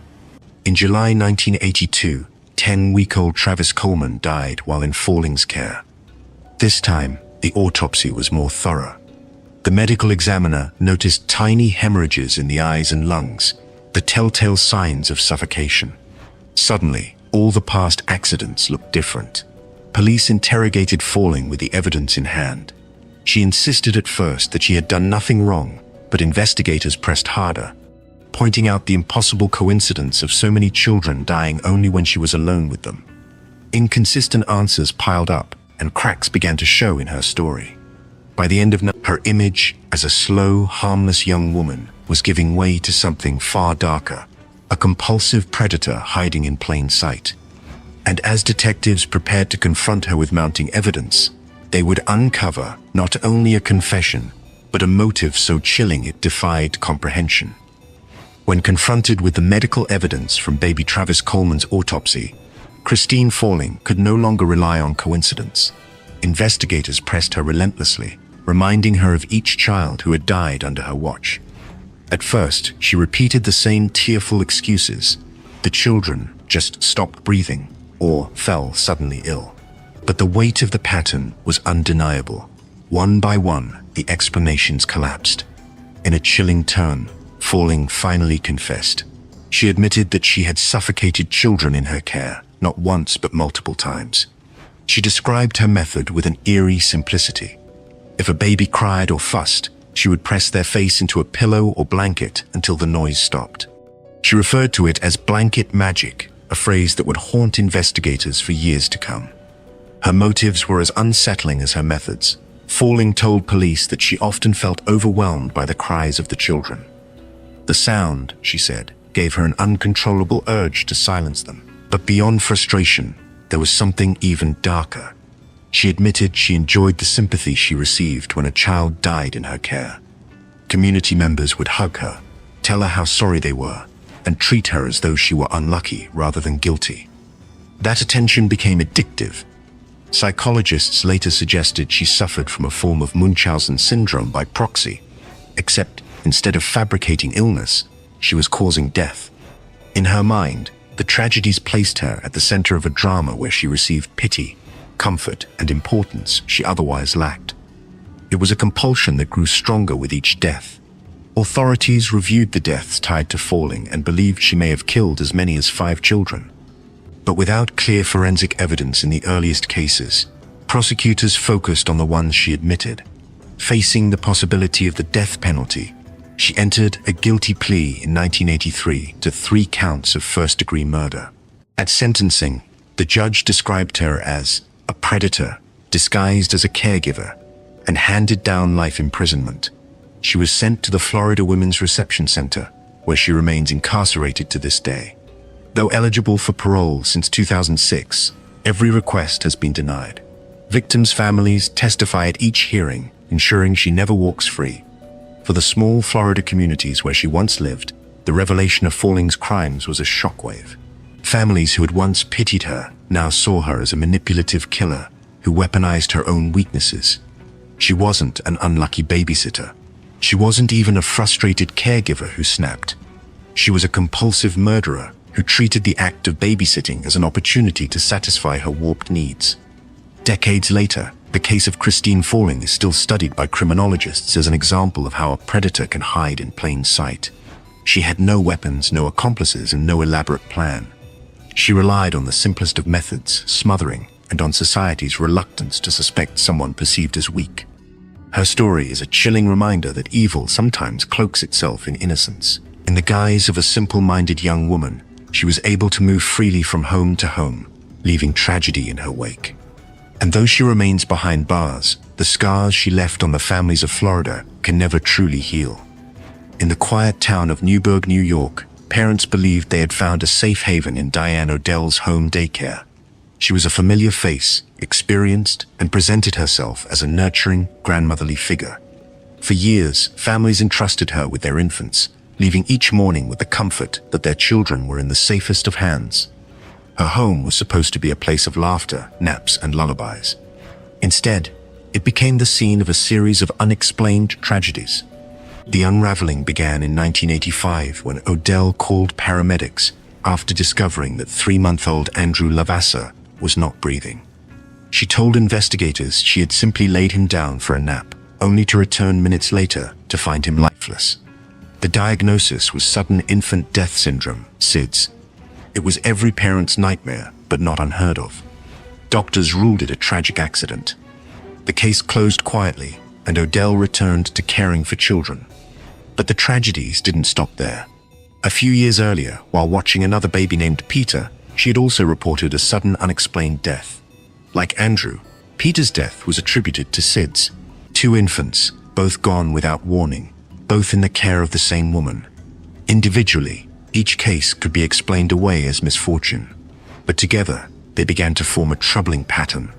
In July 1982, 10-week-old Travis Coleman died while in Falling's care. This time, the autopsy was more thorough. The medical examiner noticed tiny hemorrhages in the eyes and lungs, the telltale signs of suffocation. Suddenly, all the past accidents looked different. Police interrogated Falling with the evidence in hand. She insisted at first that she had done nothing wrong, but investigators pressed harder. pointing out the impossible coincidence of so many children dying only when she was alone with them. Inconsistent answers piled up, and cracks began to show in her story. By the end of her image as a slow, harmless young woman was giving way to something far darker, a compulsive predator hiding in plain sight. And as detectives prepared to confront her with mounting evidence, they would uncover not only a confession, but a motive so chilling it defied comprehension. When confronted with the medical evidence from baby Travis Coleman's autopsy, Christine Falling could no longer rely on coincidence. Investigators pressed her relentlessly, reminding her of each child who had died under her watch. At first, she repeated the same tearful excuses. The children just stopped breathing or fell suddenly ill. But the weight of the pattern was undeniable. One by one, the explanations collapsed. In a chilling turn, Falling finally confessed. She admitted that she had suffocated children in her care, not once but multiple times. She described her method with an eerie simplicity. If a baby cried or fussed, she would press their face into a pillow or blanket until the noise stopped. She referred to it as blanket magic, a phrase that would haunt investigators for years to come. Her motives were as unsettling as her methods. Falling told police that she often felt overwhelmed by the cries of the children. The sound, she said, gave her an uncontrollable urge to silence them. But beyond frustration, there was something even darker. She admitted she enjoyed the sympathy she received when a child died in her care. Community members would hug her, tell her how sorry they were, and treat her as though she were unlucky rather than guilty. That attention became addictive. Psychologists later suggested she suffered from a form of Munchausen syndrome by proxy, except instead of fabricating illness, she was causing death. In her mind, the tragedies placed her at the center of a drama where she received pity, comfort, and importance she otherwise lacked. It was a compulsion that grew stronger with each death. Authorities reviewed the deaths tied to Falling and believed she may have killed as many as 5 children. But without clear forensic evidence in the earliest cases, prosecutors focused on the ones she admitted. Facing the possibility of the death penalty, she entered a guilty plea in 1983 to 3 counts of first-degree murder. At sentencing, the judge described her as a predator disguised as a caregiver and handed down life imprisonment. She was sent to the Florida Women's Reception Center, where she remains incarcerated to this day. Though eligible for parole since 2006, every request has been denied. Victims' families testify at each hearing, ensuring she never walks free. For the small Florida communities where she once lived, the revelation of Falling's crimes was a shockwave. Families who had once pitied her now saw her as a manipulative killer who weaponized her own weaknesses. She wasn't an unlucky babysitter. She wasn't even a frustrated caregiver who snapped. She was a compulsive murderer who treated the act of babysitting as an opportunity to satisfy her warped needs. Decades later, the case of Christine Falling is still studied by criminologists as an example of how a predator can hide in plain sight. She had no weapons, no accomplices, and no elaborate plan. She relied on the simplest of methods, smothering, and on society's reluctance to suspect someone perceived as weak. Her story is a chilling reminder that evil sometimes cloaks itself in innocence. In the guise of a simple-minded young woman, she was able to move freely from home to home, leaving tragedy in her wake. And though she remains behind bars, the scars she left on the families of Florida can never truly heal. In the quiet town of Newburgh, New York, parents believed they had found a safe haven in Diane Odell's home daycare. She was a familiar face, experienced, and presented herself as a nurturing, grandmotherly figure. For years, families entrusted her with their infants, leaving each morning with the comfort that their children were in the safest of hands. Her home was supposed to be a place of laughter, naps, and lullabies. Instead, it became the scene of a series of unexplained tragedies. The unraveling began in 1985 when Odell called paramedics after discovering that 3-month-old Andrew Lavassa was not breathing. She told investigators she had simply laid him down for a nap, only to return minutes later to find him lifeless. The diagnosis was sudden infant death syndrome, SIDS. It was every parent's nightmare, but not unheard of. Doctors ruled it a tragic accident. The case closed quietly, and Odell returned to caring for children. But the tragedies didn't stop there. A few years earlier, while watching another baby named Peter, she had also reported a sudden unexplained death. Like Andrew, Peter's death was attributed to SIDS. 2 infants, both gone without warning, both in the care of the same woman. Individually, each case could be explained away as misfortune, but together they began to form a troubling pattern.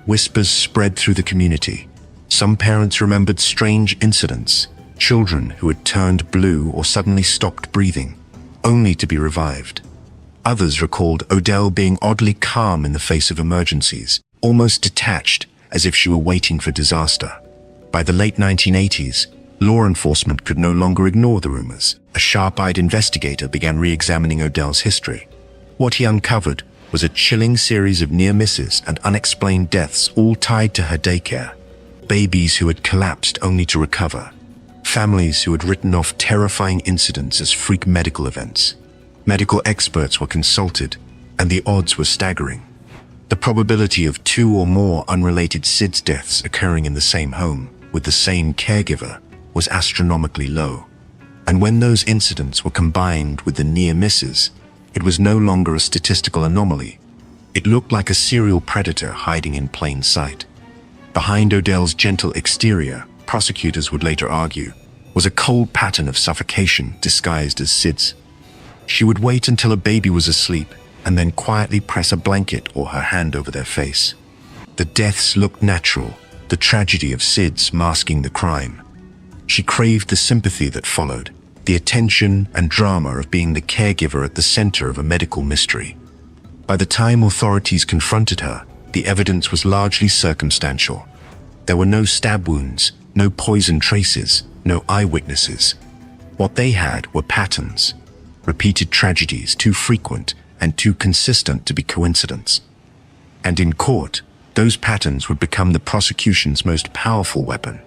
Whispers spread through the community. Some parents remembered strange incidents, children who had turned blue or suddenly stopped breathing, only to be revived. Others recalled Odell being oddly calm in the face of emergencies, almost detached, as if she were waiting for disaster. By the late 1980s, law enforcement could no longer ignore the rumors. A sharp-eyed investigator began re-examining Odell's history. What he uncovered was a chilling series of near misses and unexplained deaths, all tied to her daycare. Babies who had collapsed only to recover. Families who had written off terrifying incidents as freak medical events. Medical experts were consulted, and the odds were staggering. The probability of 2 or more unrelated SIDS deaths occurring in the same home, with the same caregiver, was astronomically low. And when those incidents were combined with the near misses, it was no longer a statistical anomaly. It looked like a serial predator hiding in plain sight. Behind Odell's gentle exterior, prosecutors would later argue, was a cold pattern of suffocation disguised as SIDS. She would wait until a baby was asleep and then quietly press a blanket or her hand over their face. The deaths looked natural, the tragedy of SIDS masking the crime. She craved the sympathy that followed, the attention and drama of being the caregiver at the center of a medical mystery. By the time authorities confronted her, the evidence was largely circumstantial. There were no stab wounds, no poison traces, no eyewitnesses. What they had were patterns, repeated tragedies too frequent and too consistent to be coincidence. And in court, those patterns would become the prosecution's most powerful weapon.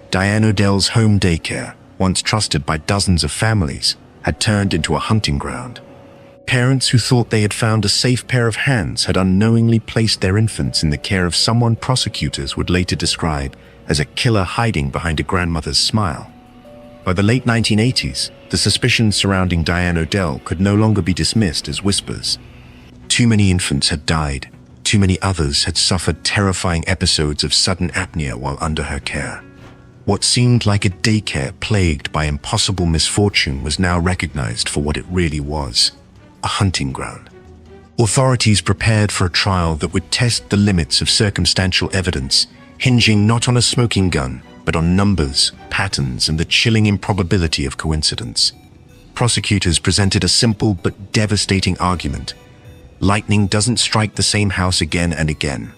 Diane Odell's home daycare, once trusted by dozens of families, had turned into a hunting ground. Parents who thought they had found a safe pair of hands had unknowingly placed their infants in the care of someone prosecutors would later describe as a killer hiding behind a grandmother's smile. By the late 1980s, the suspicions surrounding Diane Odell could no longer be dismissed as whispers. Too many infants had died. Too many others had suffered terrifying episodes of sudden apnea while under her care. What seemed like a daycare plagued by impossible misfortune was now recognized for what it really was, a hunting ground. Authorities prepared for a trial that would test the limits of circumstantial evidence, hinging not on a smoking gun, but on numbers, patterns, and the chilling improbability of coincidence. Prosecutors presented a simple but devastating argument. Lightning doesn't strike the same house again and again.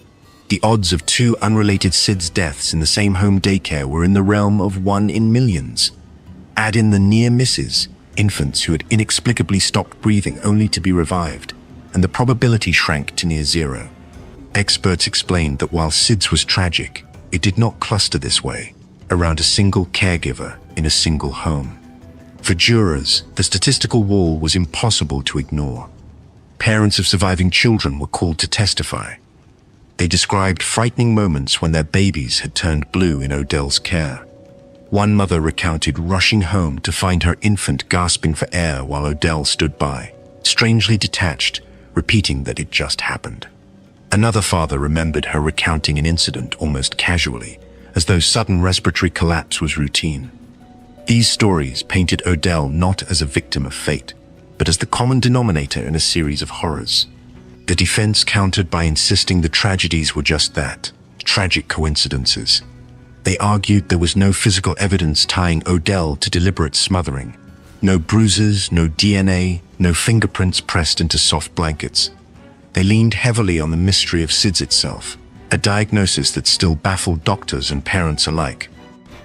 The odds of 2 unrelated SIDS deaths in the same home daycare were in the realm of 1 in millions. Add in the near misses, infants who had inexplicably stopped breathing only to be revived, and the probability shrank to near 0. Experts explained that while SIDS was tragic, it did not cluster this way, around a single caregiver in a single home. For jurors, the statistical wall was impossible to ignore. Parents of surviving children were called to testify. They described frightening moments when their babies had turned blue in Odell's care. One mother recounted rushing home to find her infant gasping for air while Odell stood by, strangely detached, repeating that it just happened. Another father remembered her recounting an incident almost casually, as though sudden respiratory collapse was routine. These stories painted Odell not as a victim of fate, but as the common denominator in a series of horrors. The defense countered by insisting the tragedies were just that, tragic coincidences. They argued there was no physical evidence tying Odell to deliberate smothering. No bruises, no DNA, no fingerprints pressed into soft blankets. They leaned heavily on the mystery of SIDS itself, a diagnosis that still baffled doctors and parents alike.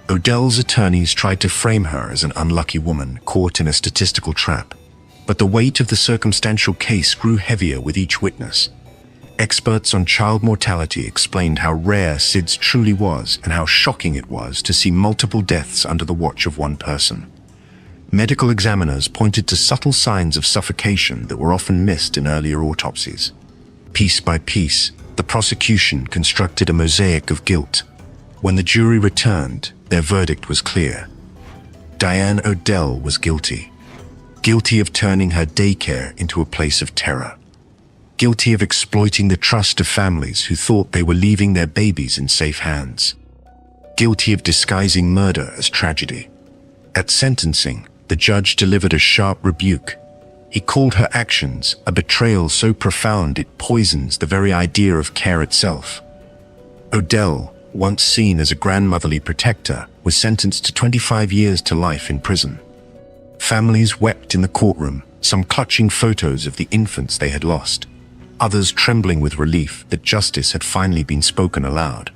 Odell's attorneys tried to frame her as an unlucky woman caught in a statistical trap, but the weight of the circumstantial case grew heavier with each witness. Experts on child mortality explained how rare SIDS truly was and how shocking it was to see multiple deaths under the watch of one person. Medical examiners pointed to subtle signs of suffocation that were often missed in earlier autopsies. Piece by piece, the prosecution constructed a mosaic of guilt. When the jury returned, their verdict was clear. Diane Odell was guilty. guilty of turning her daycare into a place of terror, guilty of exploiting the trust of families who thought they were leaving their babies in safe hands, guilty of disguising murder as tragedy. At sentencing, the judge delivered a sharp rebuke. He called her actions a betrayal so profound it poisons the very idea of care itself. Odell, once seen as a grandmotherly protector, was sentenced to 25 years to life in prison. Families wept in the courtroom, some clutching photos of the infants they had lost, others trembling with relief that justice had finally been spoken aloud.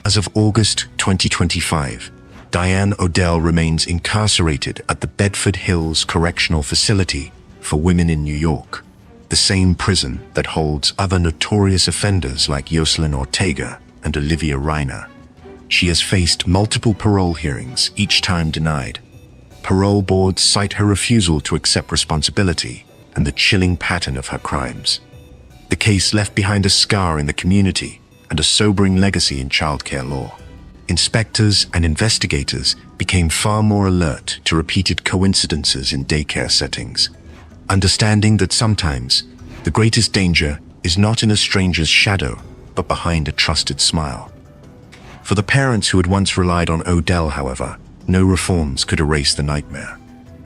As of August 2025, Diane Odell remains incarcerated at the Bedford Hills Correctional Facility for Women in New York, the same prison that holds other notorious offenders like Yoselyn Ortega and Olivia Reiner. She has faced multiple parole hearings, each time denied. Parole boards cite her refusal to accept responsibility and the chilling pattern of her crimes. The case left behind a scar in the community and a sobering legacy in childcare law. Inspectors and investigators became far more alert to repeated coincidences in daycare settings, understanding that sometimes the greatest danger is not in a stranger's shadow, but behind a trusted smile. For the parents who had once relied on Odell, however, no reforms could erase the nightmare.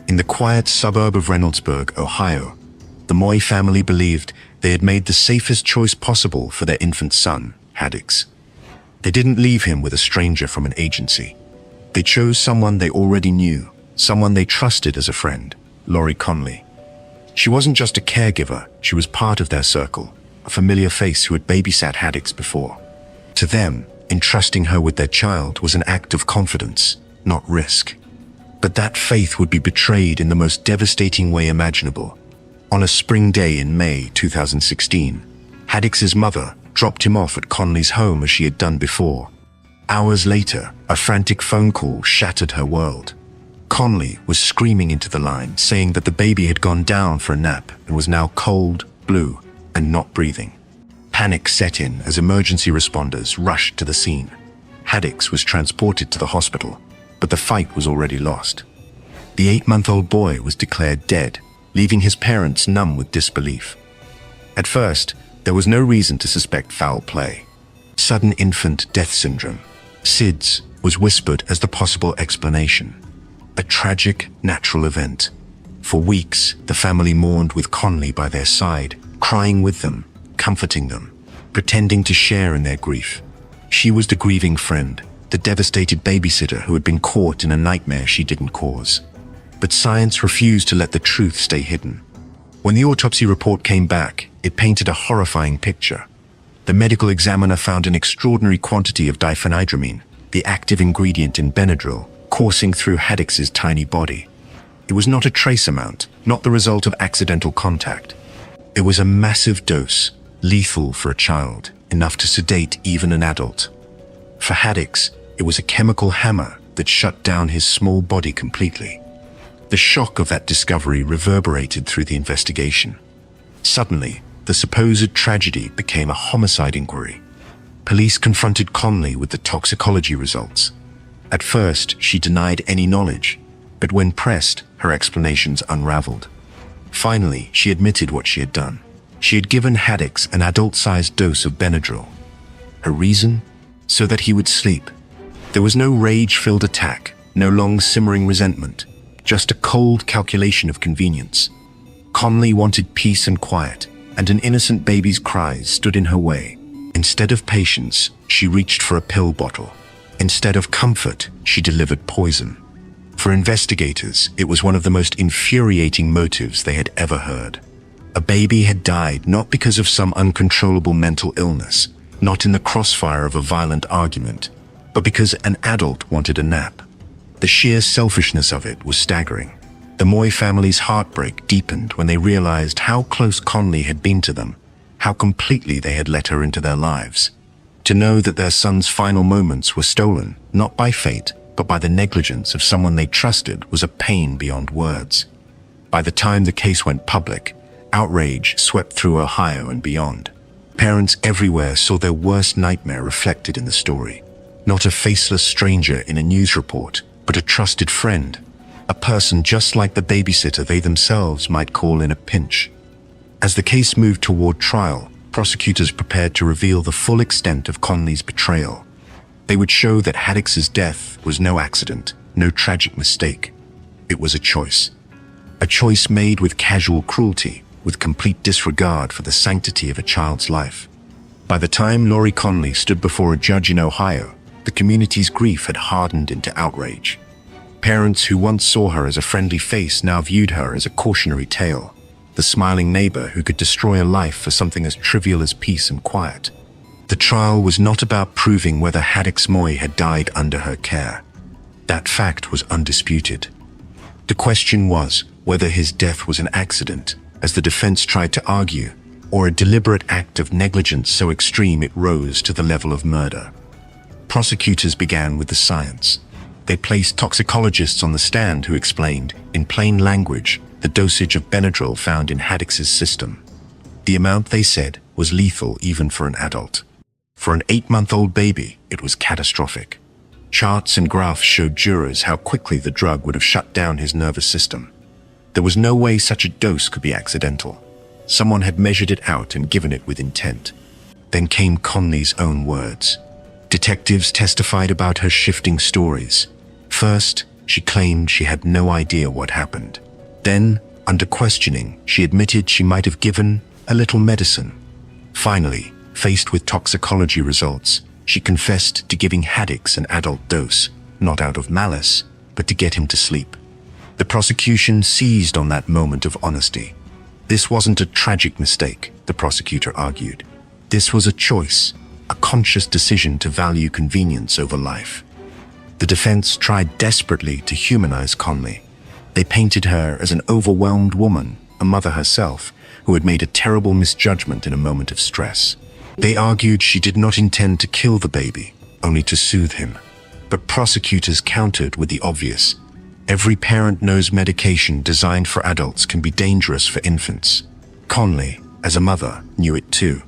In the quiet suburb of Reynoldsburg, Ohio, the Moy family believed they had made the safest choice possible for their infant son, Haddix. They didn't leave him with a stranger from an agency. They chose someone they already knew, someone they trusted as a friend, Lori Conley. She wasn't just a caregiver, she was part of their circle, a familiar face who had babysat Haddix before. To them, entrusting her with their child was an act of confidence, not risk. But that faith would be betrayed in the most devastating way imaginable. On a spring day in May 2016, Haddix's mother dropped him off at Conley's home as she had done before. Hours later, a frantic phone call shattered her world. Conley was screaming into the line, saying that the baby had gone down for a nap and was now cold, blue, and not breathing. Panic set in as emergency responders rushed to the scene. Haddix was transported to the hospital, but the fight was already lost. The 8-month-old boy was declared dead, leaving his parents numb with disbelief. At first, there was no reason to suspect foul play. Sudden infant death syndrome, SIDS, was whispered as the possible explanation. A tragic, natural event. For weeks, the family mourned with Conley by their side, crying with them, comforting them, pretending to share in their grief. She was the grieving friend, the devastated babysitter who had been caught in a nightmare she didn't cause. But science refused to let the truth stay hidden. When the autopsy report came back, it painted a horrifying picture. The medical examiner found an extraordinary quantity of diphenhydramine, the active ingredient in Benadryl, coursing through Haddix's tiny body. It was not a trace amount, not the result of accidental contact. It was a massive dose, lethal for a child, enough to sedate even an adult. For Haddix, it was a chemical hammer that shut down his small body completely. The shock of that discovery reverberated through the investigation. Suddenly, the supposed tragedy became a homicide inquiry. Police confronted Conley with the toxicology results. At first, she denied any knowledge, but when pressed, her explanations unraveled. Finally, she admitted what she had done. She had given Haddix an adult-sized dose of Benadryl. Her reason? So that he would sleep. There was no rage-filled attack, no long simmering resentment, just a cold calculation of convenience. Conley wanted peace and quiet, and an innocent baby's cries stood in her way. Instead of patience, she reached for a pill bottle. Instead of comfort, she delivered poison. For investigators, it was one of the most infuriating motives they had ever heard. A baby had died not because of some uncontrollable mental illness, not in the crossfire of a violent argument, but because an adult wanted a nap. The sheer selfishness of it was staggering. The Moy family's heartbreak deepened when they realized how close Conley had been to them, how completely they had let her into their lives. To know that their son's final moments were stolen, not by fate, but by the negligence of someone they trusted, was a pain beyond words. By the time the case went public, outrage swept through Ohio and beyond. Parents everywhere saw their worst nightmare reflected in the story. Not a faceless stranger in a news report, but a trusted friend. a person just like the babysitter they themselves might call in a pinch. As the case moved toward trial, prosecutors prepared to reveal the full extent of Conley's betrayal. They would show that Haddix's death was no accident, no tragic mistake. It was a choice. A choice made with casual cruelty, with complete disregard for the sanctity of a child's life. By the time Lori Conley stood before a judge in Ohio, the community's grief had hardened into outrage. Parents who once saw her as a friendly face now viewed her as a cautionary tale, the smiling neighbor who could destroy a life for something as trivial as peace and quiet. The trial was not about proving whether Haddix Moy had died under her care. That fact was undisputed. The question was whether his death was an accident, as the defense tried to argue, or a deliberate act of negligence so extreme it rose to the level of murder. Prosecutors began with the science. They placed toxicologists on the stand who explained, in plain language, the dosage of Benadryl found in Haddix's system. The amount, they said, was lethal even for an adult. For an 8-month-old baby, it was catastrophic. Charts and graphs showed jurors how quickly the drug would have shut down his nervous system. There was no way such a dose could be accidental. Someone had measured it out and given it with intent. Then came Conley's own words. Detectives testified about her shifting stories. First, she claimed she had no idea what happened. Then, under questioning, she admitted she might have given a little medicine. Finally, faced with toxicology results, she confessed to giving Haddix an adult dose, not out of malice, but to get him to sleep. The prosecution seized on that moment of honesty. This wasn't a tragic mistake, the prosecutor argued. This was a choice, a conscious decision to value convenience over life. The defense tried desperately to humanize Conley. They painted her as an overwhelmed woman, a mother herself, who had made a terrible misjudgment in a moment of stress. They argued she did not intend to kill the baby, only to soothe him. But prosecutors countered with the obvious. Every parent knows medication designed for adults can be dangerous for infants. Conley, as a mother, knew it too.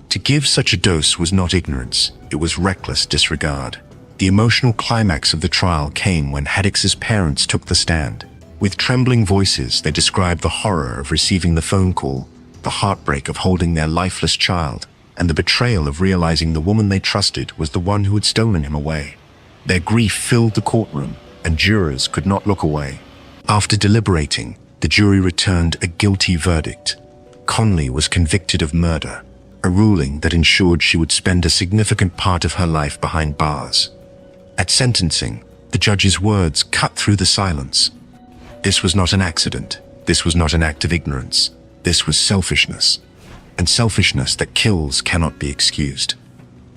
To give such a dose was not ignorance, it was reckless disregard. The emotional climax of the trial came when Haddix's parents took the stand. With trembling voices, they described the horror of receiving the phone call, the heartbreak of holding their lifeless child, and the betrayal of realizing the woman they trusted was the one who had stolen him away. Their grief filled the courtroom, and jurors could not look away. After deliberating, the jury returned a guilty verdict. Conley was convicted of murder, a ruling that ensured she would spend a significant part of her life behind bars. At sentencing, the judge's words cut through the silence. This was not an accident. This was not an act of ignorance. This was selfishness. And selfishness that kills cannot be excused.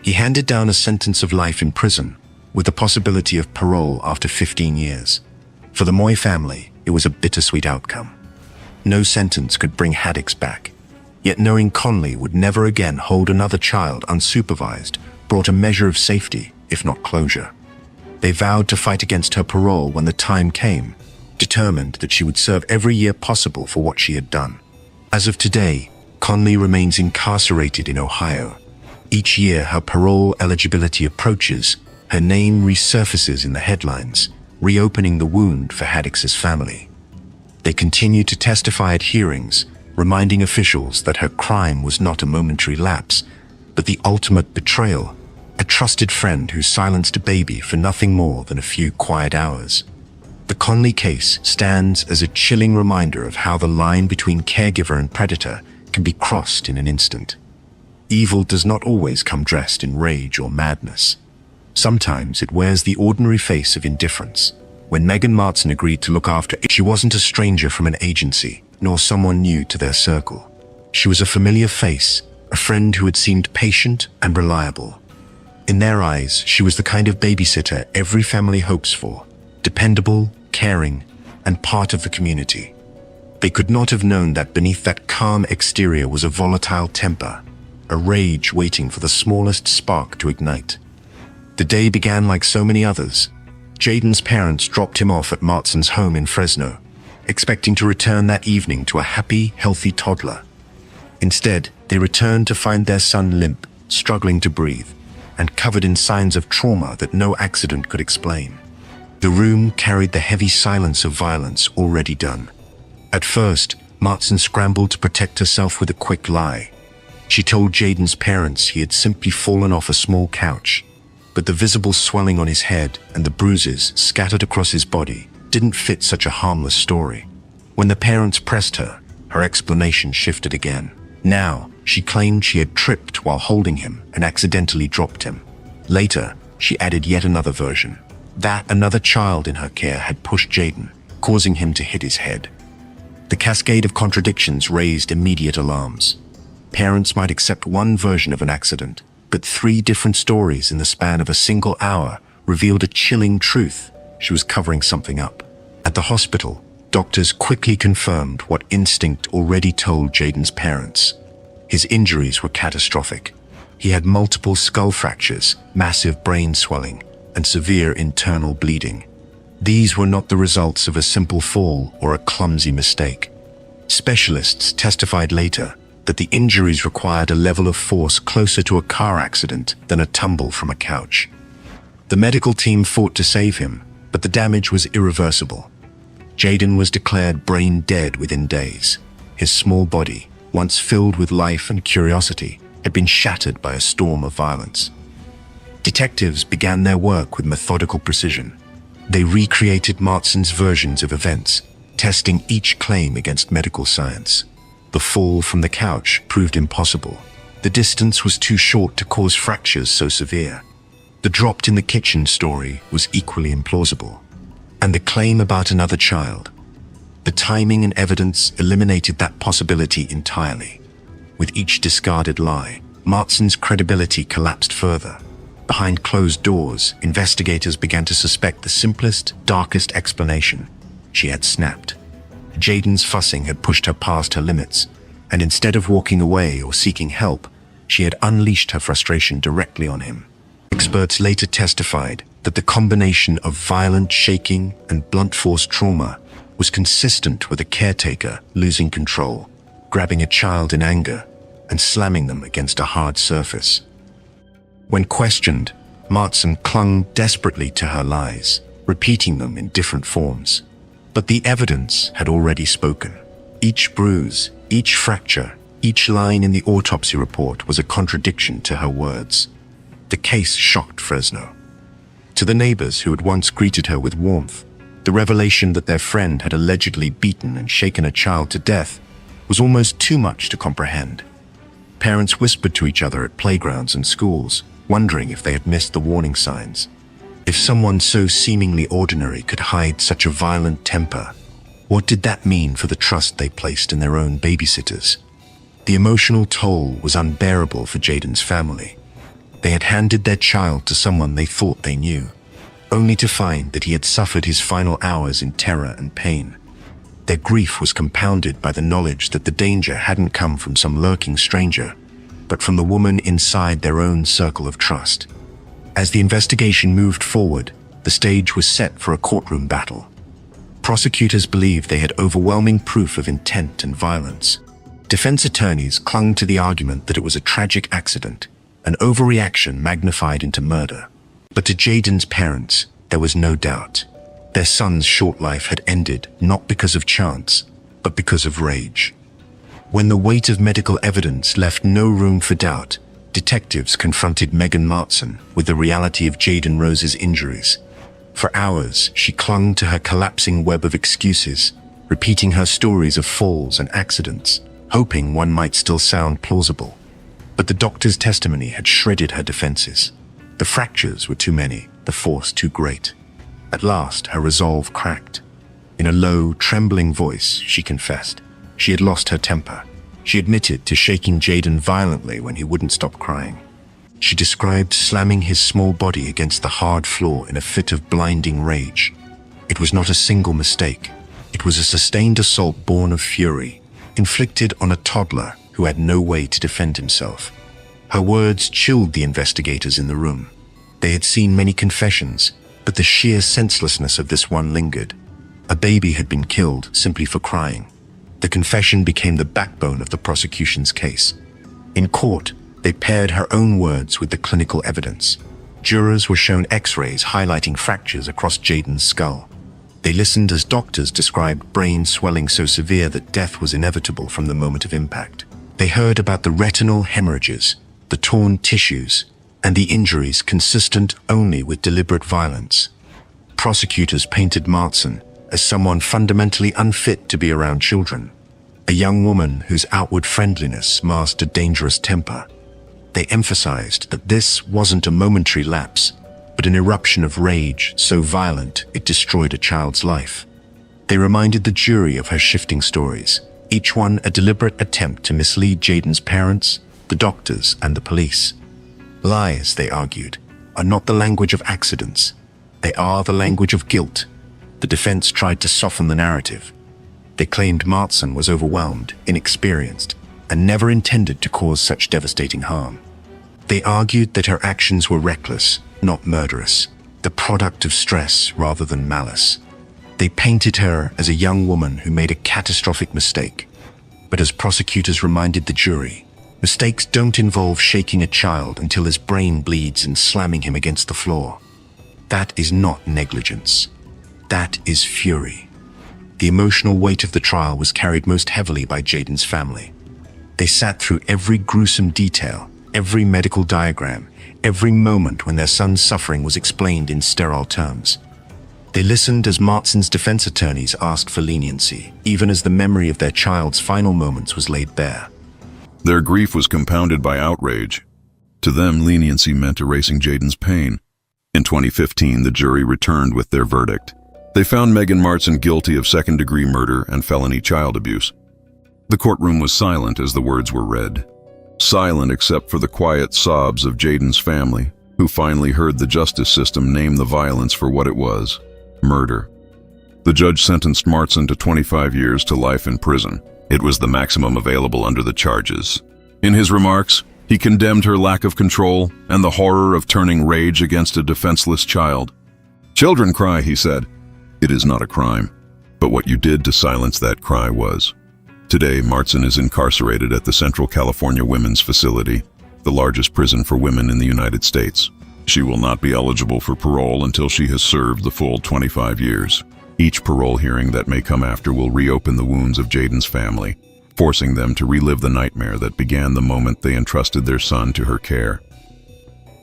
He handed down a sentence of life in prison, with the possibility of parole after 15 years. For the Moy family, it was a bittersweet outcome. No sentence could bring Haddix back. Yet knowing Conley would never again hold another child unsupervised brought a measure of safety, if not closure. They vowed to fight against her parole when the time came, determined that she would serve every year possible for what she had done. As of today, Conley remains incarcerated in Ohio. Each year her parole eligibility approaches, her name resurfaces in the headlines, reopening the wound for Haddix's family. They continue to testify at hearings, reminding officials that her crime was not a momentary lapse, but the ultimate betrayal, a trusted friend who silenced a baby for nothing more than a few quiet hours. The Conley case stands as a chilling reminder of how the line between caregiver and predator can be crossed in an instant. Evil does not always come dressed in rage or madness. Sometimes it wears the ordinary face of indifference. When Megan Martson agreed to look after it, she wasn't a stranger from an agency, nor someone new to their circle. She was a familiar face, a friend who had seemed patient and reliable. In their eyes, she was the kind of babysitter every family hopes for, dependable, caring, and part of the community. They could not have known that beneath that calm exterior was a volatile temper, a rage waiting for the smallest spark to ignite. The day began like so many others. Jaden's parents dropped him off at Martson's home in Fresno, expecting to return that evening to a happy, healthy toddler. Instead, they returned to find their son limp, struggling to breathe, and covered in signs of trauma that no accident could explain. The room carried the heavy silence of violence already done. At first, Martson scrambled to protect herself with a quick lie. She told Jaden's parents he had simply fallen off a small couch, but the visible swelling on his head and the bruises scattered across his body didn't fit such a harmless story. When the parents pressed her, her explanation shifted again. Now, she claimed she had tripped while holding him and accidentally dropped him. Later, she added yet another version, that another child in her care had pushed Jaden, causing him to hit his head. The cascade of contradictions raised immediate alarms. Parents might accept one version of an accident, but 3 different stories in the span of a single hour revealed a chilling truth: she was covering something up. At the hospital, doctors quickly confirmed what instinct already told Jaden's parents. His injuries were catastrophic. He had multiple skull fractures, massive brain swelling, and severe internal bleeding. These were not the results of a simple fall or a clumsy mistake. Specialists testified later that the injuries required a level of force closer to a car accident than a tumble from a couch. The medical team fought to save him, but the damage was irreversible. Jaden was declared brain dead within days. His small body, once filled with life and curiosity, had been shattered by a storm of violence. Detectives began their work with methodical precision. They recreated Martson's versions of events, testing each claim against medical science. The fall from the couch proved impossible. The distance was too short to cause fractures so severe. The dropped in the kitchen story was equally implausible. And the claim about another child. The timing and evidence eliminated that possibility entirely. With each discarded lie, Martson's credibility collapsed further. Behind closed doors, investigators began to suspect the simplest, darkest explanation. She had snapped. Jaden's fussing had pushed her past her limits, and instead of walking away or seeking help, she had unleashed her frustration directly on him. Experts later testified that the combination of violent shaking and blunt force trauma was consistent with a caretaker losing control, grabbing a child in anger, and slamming them against a hard surface. When questioned, Martson clung desperately to her lies, repeating them in different forms. But the evidence had already spoken. Each bruise, each fracture, each line in the autopsy report was a contradiction to her words. The case shocked Fresno. To the neighbors who had once greeted her with warmth, the revelation that their friend had allegedly beaten and shaken a child to death was almost too much to comprehend. Parents whispered to each other at playgrounds and schools, wondering if they had missed the warning signs. If someone so seemingly ordinary could hide such a violent temper, what did that mean for the trust they placed in their own babysitters? The emotional toll was unbearable for Jaden's family. They had handed their child to someone they thought they knew, only to find that he had suffered his final hours in terror and pain. Their grief was compounded by the knowledge that the danger hadn't come from some lurking stranger, but from the woman inside their own circle of trust. As the investigation moved forward, the stage was set for a courtroom battle. Prosecutors believed they had overwhelming proof of intent and violence. Defense attorneys clung to the argument that it was a tragic accident, an overreaction magnified into murder. But to Jaden's parents, there was no doubt. Their son's short life had ended not because of chance, but because of rage. When the weight of medical evidence left no room for doubt, detectives confronted Megan Martson with the reality of Jaden Rose's injuries. For hours, she clung to her collapsing web of excuses, repeating her stories of falls and accidents, hoping one might still sound plausible. But the doctor's testimony had shredded her defenses. The fractures were too many, the force too great. At last, her resolve cracked. In a low, trembling voice, she confessed. She had lost her temper. She admitted to shaking Jaden violently when he wouldn't stop crying. She described slamming his small body against the hard floor in a fit of blinding rage. It was not a single mistake. It was a sustained assault born of fury, inflicted on a toddler who had no way to defend himself. Her words chilled the investigators in the room. They had seen many confessions, but the sheer senselessness of this one lingered. A baby had been killed simply for crying. The confession became the backbone of the prosecution's case. In court, they paired her own words with the clinical evidence. Jurors were shown x-rays highlighting fractures across Jaden's skull. They listened as doctors described brain swelling so severe that death was inevitable from the moment of impact. They heard about the retinal hemorrhages, the torn tissues, and the injuries consistent only with deliberate violence. Prosecutors painted Martson as someone fundamentally unfit to be around children, a young woman whose outward friendliness masked a dangerous temper. They emphasized that this wasn't a momentary lapse, but an eruption of rage so violent it destroyed a child's life. They reminded the jury of her shifting stories, each one a deliberate attempt to mislead Jaden's parents, the doctors, and the police. Lies, they argued, are not the language of accidents. They are the language of guilt. The defense tried to soften the narrative. They claimed Martson was overwhelmed, inexperienced, and never intended to cause such devastating harm. They argued that her actions were reckless, not murderous, the product of stress rather than malice. They painted her as a young woman who made a catastrophic mistake. But as prosecutors reminded the jury, mistakes don't involve shaking a child until his brain bleeds and slamming him against the floor. That is not negligence. That is fury. The emotional weight of the trial was carried most heavily by Jaden's family. They sat through every gruesome detail, every medical diagram, every moment when their son's suffering was explained in sterile terms. They listened as Martson's defense attorneys asked for leniency, even as the memory of their child's final moments was laid bare. Their grief was compounded by outrage. To them, leniency meant erasing Jaden's pain. In 2015, the jury returned with their verdict. They found Megan Martson guilty of second-degree murder and felony child abuse. The courtroom was silent as the words were read. Silent except for the quiet sobs of Jaden's family, who finally heard the justice system name the violence for what it was: murder. The judge sentenced Martson to 25 years to life in prison. It was the maximum available under the charges. In his remarks, he condemned her lack of control and the horror of turning rage against a defenseless child. "Children cry," he said. "It is not a crime, but what you did to silence that cry was." Today, Martson is incarcerated at the Central California Women's Facility, the largest prison for women in the United States. She will not be eligible for parole until she has served the full 25 years. Each parole hearing that may come after will reopen the wounds of Jaden's family, forcing them to relive the nightmare that began the moment they entrusted their son to her care.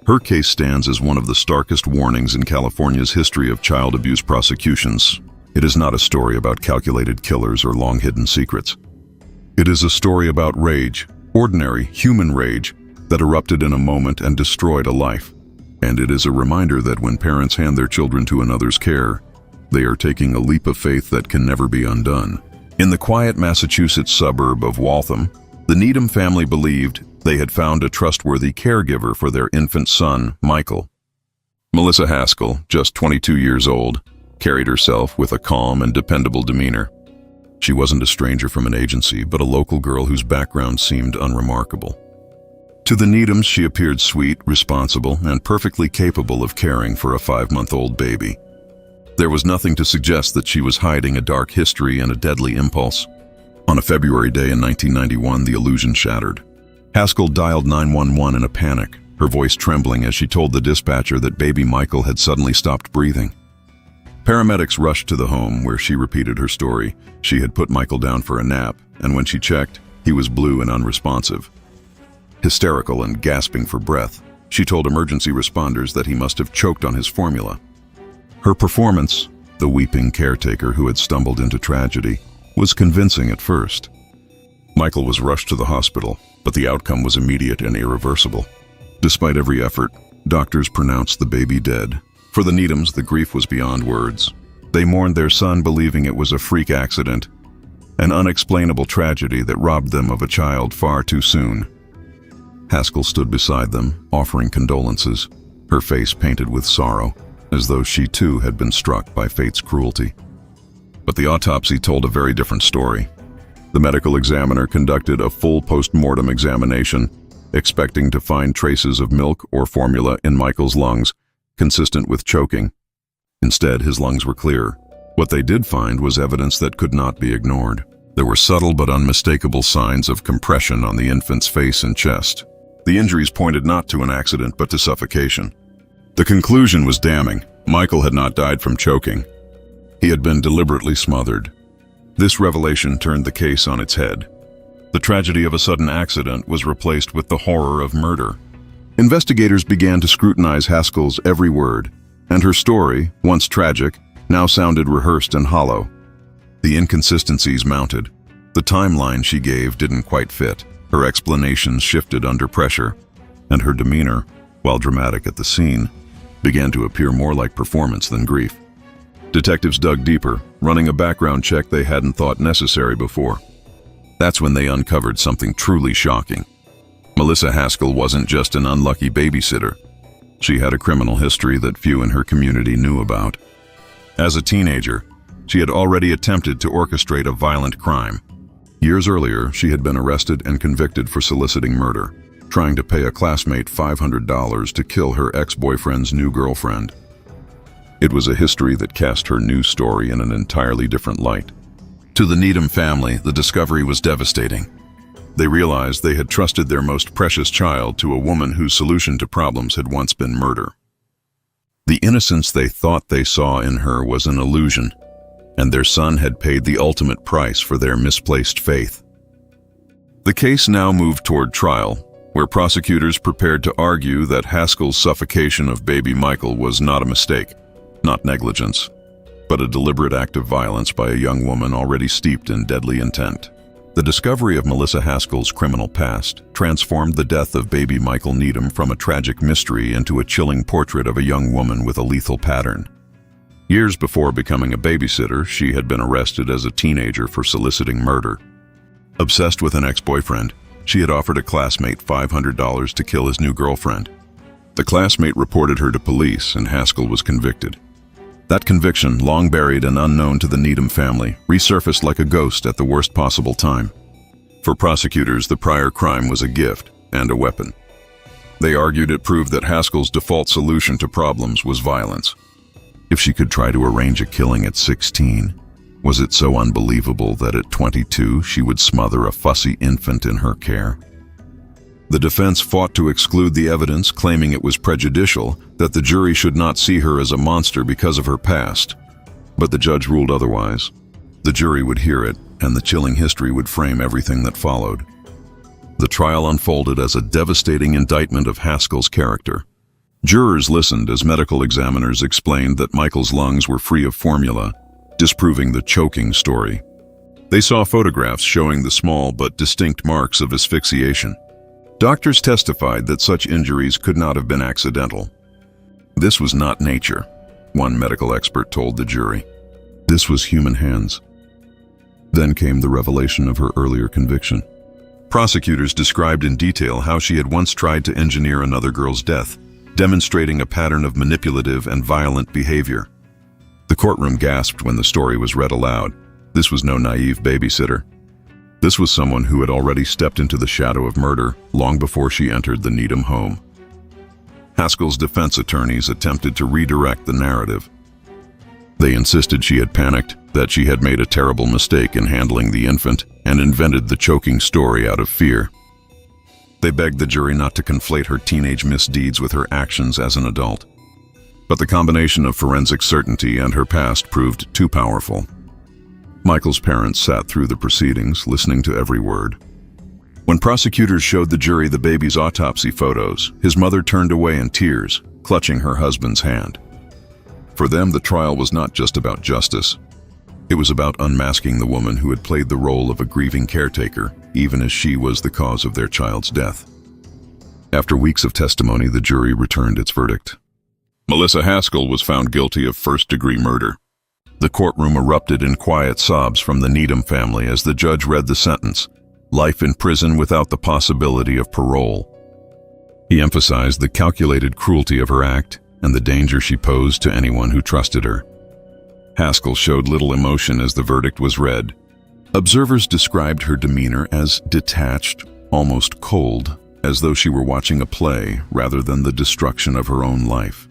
Her case stands as one of the starkest warnings in California's history of child abuse prosecutions. It is not a story about calculated killers or long-hidden secrets. It is a story about rage, ordinary human rage, that erupted in a moment and destroyed a life. And it is a reminder that when parents hand their children to another's care, they are taking a leap of faith that can never be undone. In the quiet Massachusetts suburb of Waltham, the Needham family believed they had found a trustworthy caregiver for their infant son, Michael. Melissa Haskell, just 22 years old, carried herself with a calm and dependable demeanor. She wasn't a stranger from an agency, but a local girl whose background seemed unremarkable. To the Needhams, she appeared sweet, responsible, and perfectly capable of caring for a 5-month-old baby. There was nothing to suggest that she was hiding a dark history and a deadly impulse. On a February day in 1991, the illusion shattered. Haskell dialed 911 in a panic, her voice trembling as she told the dispatcher that baby Michael had suddenly stopped breathing. Paramedics rushed to the home, where she repeated her story. She had put Michael down for a nap, and when she checked, he was blue and unresponsive. Hysterical and gasping for breath, she told emergency responders that he must have choked on his formula. Her performance, the weeping caretaker who had stumbled into tragedy, was convincing at first. Michael was rushed to the hospital, but the outcome was immediate and irreversible. Despite every effort, doctors pronounced the baby dead. For the Needhams, the grief was beyond words. They mourned their son, believing it was a freak accident, an unexplainable tragedy that robbed them of a child far too soon. Haskell stood beside them, offering condolences, her face painted with sorrow, as though she too had been struck by fate's cruelty. But the autopsy told a very different story. The medical examiner conducted a full post-mortem examination, expecting to find traces of milk or formula in Michael's lungs, consistent with choking. Instead, his lungs were clear. What they did find was evidence that could not be ignored. There were subtle but unmistakable signs of compression on the infant's face and chest. The injuries pointed not to an accident but to suffocation. The conclusion was damning. Michael had not died from choking. He had been deliberately smothered. This revelation turned the case on its head. The tragedy of a sudden accident was replaced with the horror of murder. Investigators began to scrutinize Haskell's every word, and her story, once tragic, now sounded rehearsed and hollow. The inconsistencies mounted. The timeline she gave didn't quite fit. Her explanations shifted under pressure, and her demeanor, while dramatic at the scene, began to appear more like performance than grief. Detectives dug deeper, running a background check they hadn't thought necessary before. That's when they uncovered something truly shocking. Melissa Haskell wasn't just an unlucky babysitter. She had a criminal history that few in her community knew about. As a teenager, she had already attempted to orchestrate a violent crime. Years earlier, she had been arrested and convicted for soliciting murder, trying to pay a classmate $500 to kill her ex-boyfriend's new girlfriend. It was a history that cast her new story in an entirely different light. To the Needham family, the discovery was devastating. They realized they had trusted their most precious child to a woman whose solution to problems had once been murder. The innocence they thought they saw in her was an illusion, and their son had paid the ultimate price for their misplaced faith. The case now moved toward trial, where prosecutors prepared to argue that Haskell's suffocation of baby Michael was not a mistake, not negligence, but a deliberate act of violence by a young woman already steeped in deadly intent. The discovery of Melissa Haskell's criminal past transformed the death of baby Michael Needham from a tragic mystery into a chilling portrait of a young woman with a lethal pattern. Years before becoming a babysitter, she had been arrested as a teenager for soliciting murder. Obsessed with an ex-boyfriend, she had offered a classmate $500 to kill his new girlfriend. The classmate reported her to police, and Haskell was convicted. That conviction, long buried and unknown to the Needham family, resurfaced like a ghost at the worst possible time. For prosecutors, the prior crime was a gift and a weapon. They argued it proved that Haskell's default solution to problems was violence. If she could try to arrange a killing at 16, was it so unbelievable that at 22 she would smother a fussy infant in her care? The defense fought to exclude the evidence, claiming it was prejudicial, that the jury should not see her as a monster because of her past. But the judge ruled otherwise. The jury would hear it, and the chilling history would frame everything that followed. The trial unfolded as a devastating indictment of Haskell's character. Jurors listened as medical examiners explained that Michael's lungs were free of formula, disproving the choking story. They saw photographs showing the small but distinct marks of asphyxiation. Doctors testified that such injuries could not have been accidental. This was not nature, one medical expert told the jury. This was human hands. Then came the revelation of her earlier conviction. Prosecutors described in detail how she had once tried to engineer another girl's death, demonstrating a pattern of manipulative and violent behavior. The courtroom gasped when the story was read aloud. This was no naive babysitter. This was someone who had already stepped into the shadow of murder long before she entered the Needham home. Haskell's defense attorneys attempted to redirect the narrative. They insisted she had panicked, that she had made a terrible mistake in handling the infant, and invented the choking story out of fear. They begged the jury not to conflate her teenage misdeeds with her actions as an adult. But the combination of forensic certainty and her past proved too powerful. Michael's parents sat through the proceedings, listening to every word. When prosecutors showed the jury the baby's autopsy photos, his mother turned away in tears, clutching her husband's hand. For them, the trial was not just about justice. It was about unmasking the woman who had played the role of a grieving caretaker, even as she was the cause of their child's death. After weeks of testimony, the jury returned its verdict. Melissa Haskell was found guilty of first-degree murder. The courtroom erupted in quiet sobs from the Needham family as the judge read the sentence, life in prison without the possibility of parole. He emphasized the calculated cruelty of her act and the danger she posed to anyone who trusted her. Haskell showed little emotion as the verdict was read. Observers described her demeanor as detached, almost cold, as though she were watching a play rather than the destruction of her own life.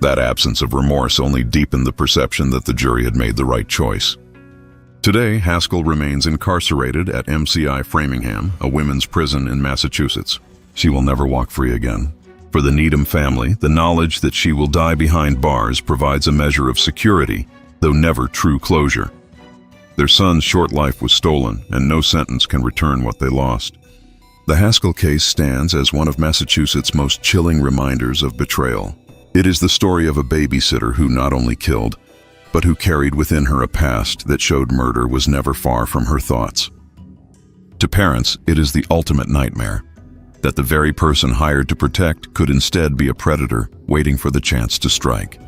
That absence of remorse only deepened the perception that the jury had made the right choice. Today, Haskell remains incarcerated at MCI Framingham, a women's prison in Massachusetts. She will never walk free again. For the Needham family, the knowledge that she will die behind bars provides a measure of security, though never true closure. Their son's short life was stolen, and no sentence can return what they lost. The Haskell case stands as one of Massachusetts' most chilling reminders of betrayal. It is the story of a babysitter who not only killed, but who carried within her a past that showed murder was never far from her thoughts. To parents, it is the ultimate nightmare, that the very person hired to protect could instead be a predator waiting for the chance to strike.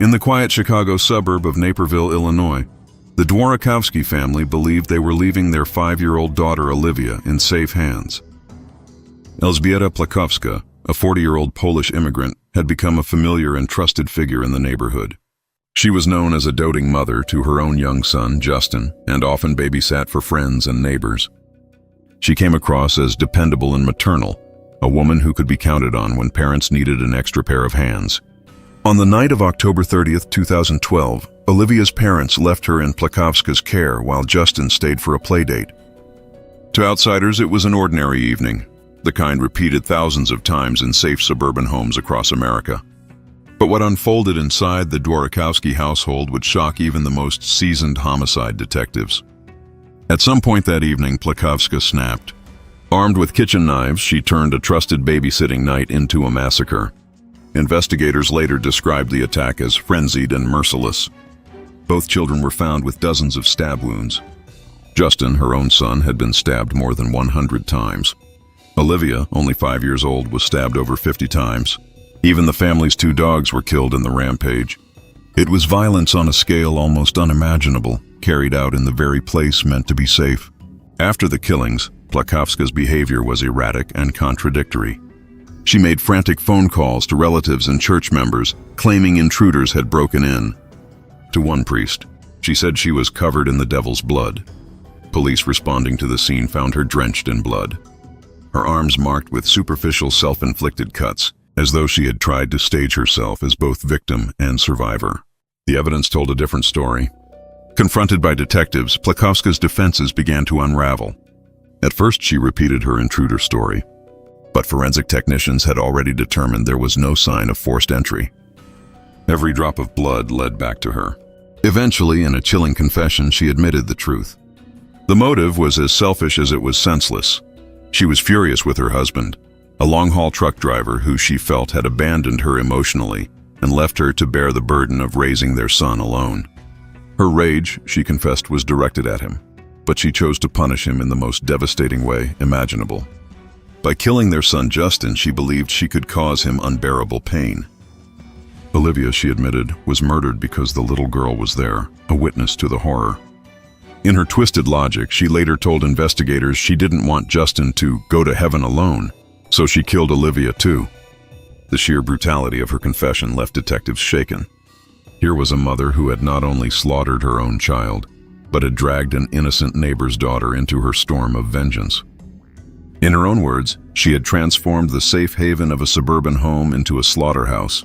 In the quiet Chicago suburb of Naperville, Illinois, the Dworakowski family believed they were leaving their 5-year-old daughter Olivia in safe hands. Elżbieta Plakowska, a 40-year-old Polish immigrant, had become a familiar and trusted figure in the neighborhood. She was known as a doting mother to her own young son, Justin, and often babysat for friends and neighbors. She came across as dependable and maternal, a woman who could be counted on when parents needed an extra pair of hands. On the night of October 30th, 2012, Olivia's parents left her in Plakowska's care while Justin stayed for a playdate. To outsiders, it was an ordinary evening, the kind repeated thousands of times in safe suburban homes across America. But what unfolded inside the Dworakowski household would shock even the most seasoned homicide detectives. At some point that evening, Plakowska snapped. Armed with kitchen knives, she turned a trusted babysitting night into a massacre. Investigators later described the attack as frenzied and merciless. Both children were found with dozens of stab wounds. Justin, her own son, had been stabbed more than 100 times. Olivia, only 5 years old, was stabbed over 50 times. Even the family's 2 dogs were killed in the rampage. It was violence on a scale almost unimaginable, carried out in the very place meant to be safe. After the killings, Plakowska's behavior was erratic and contradictory. She made frantic phone calls to relatives and church members, claiming intruders had broken in. To one priest, she said she was covered in the devil's blood. Police responding to the scene found her drenched in blood, her arms marked with superficial self-inflicted cuts, as though she had tried to stage herself as both victim and survivor. The evidence told a different story. Confronted by detectives, Plakowska's defenses began to unravel. At first, she repeated her intruder story, but forensic technicians had already determined there was no sign of forced entry. Every drop of blood led back to her. Eventually, in a chilling confession, she admitted the truth. The motive was as selfish as it was senseless. She was furious with her husband, a long-haul truck driver who she felt had abandoned her emotionally and left her to bear the burden of raising their son alone. Her rage, she confessed, was directed at him, but she chose to punish him in the most devastating way imaginable. By killing their son Justin, she believed she could cause him unbearable pain. Olivia, she admitted, was murdered because the little girl was there, a witness to the horror. In her twisted logic, she later told investigators she didn't want Justin to go to heaven alone, so she killed Olivia too. The sheer brutality of her confession left detectives shaken. Here was a mother who had not only slaughtered her own child, but had dragged an innocent neighbor's daughter into her storm of vengeance. In her own words, she had transformed the safe haven of a suburban home into a slaughterhouse.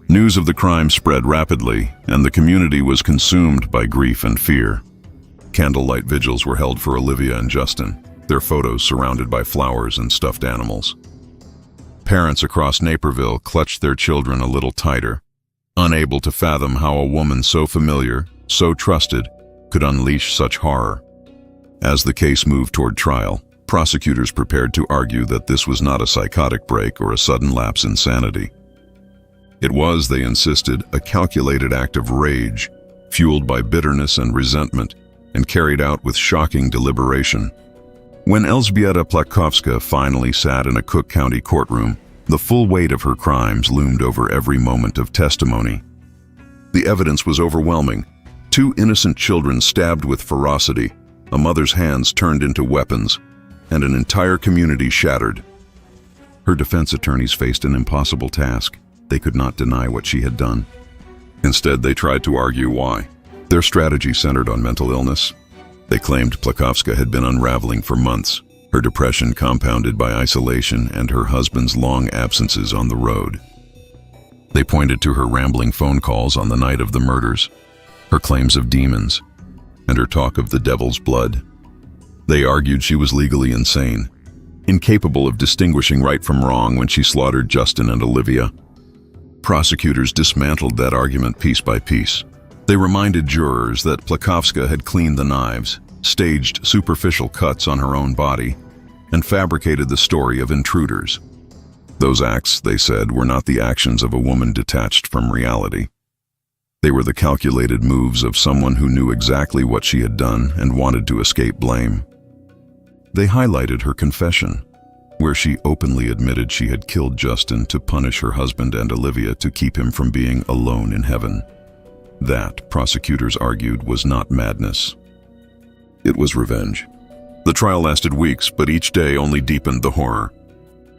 News of the crime spread rapidly, and the community was consumed by grief and fear. Candlelight vigils were held for Olivia and Justin, their photos surrounded by flowers and stuffed animals. Parents across Naperville clutched their children a little tighter, unable to fathom how a woman so familiar, so trusted, could unleash such horror. As the case moved toward trial, prosecutors prepared to argue that this was not a psychotic break or a sudden lapse in sanity. It was, they insisted, a calculated act of rage, fueled by bitterness and resentment, and carried out with shocking deliberation. When Elżbieta Plakowska finally sat in a Cook County courtroom, the full weight of her crimes loomed over every moment of testimony. The evidence was overwhelming. 2 innocent children stabbed with ferocity, a mother's hands turned into weapons, and an entire community shattered. Her defense attorneys faced an impossible task. They could not deny what she had done. Instead, they tried to argue why. Their strategy centered on mental illness. They claimed Plakowska had been unraveling for months, her depression compounded by isolation and her husband's long absences on the road. They pointed to her rambling phone calls on the night of the murders, her claims of demons, and her talk of the devil's blood. They argued she was legally insane, incapable of distinguishing right from wrong when she slaughtered Justin and Olivia. Prosecutors dismantled that argument piece by piece. They reminded jurors that Plakowska had cleaned the knives, staged superficial cuts on her own body, and fabricated the story of intruders. Those acts, they said, were not the actions of a woman detached from reality. They were the calculated moves of someone who knew exactly what she had done and wanted to escape blame. They highlighted her confession, where she openly admitted she had killed Justin to punish her husband and Olivia to keep him from being alone in heaven. That, prosecutors argued, was not madness. It was revenge. The trial lasted weeks, but each day only deepened the horror.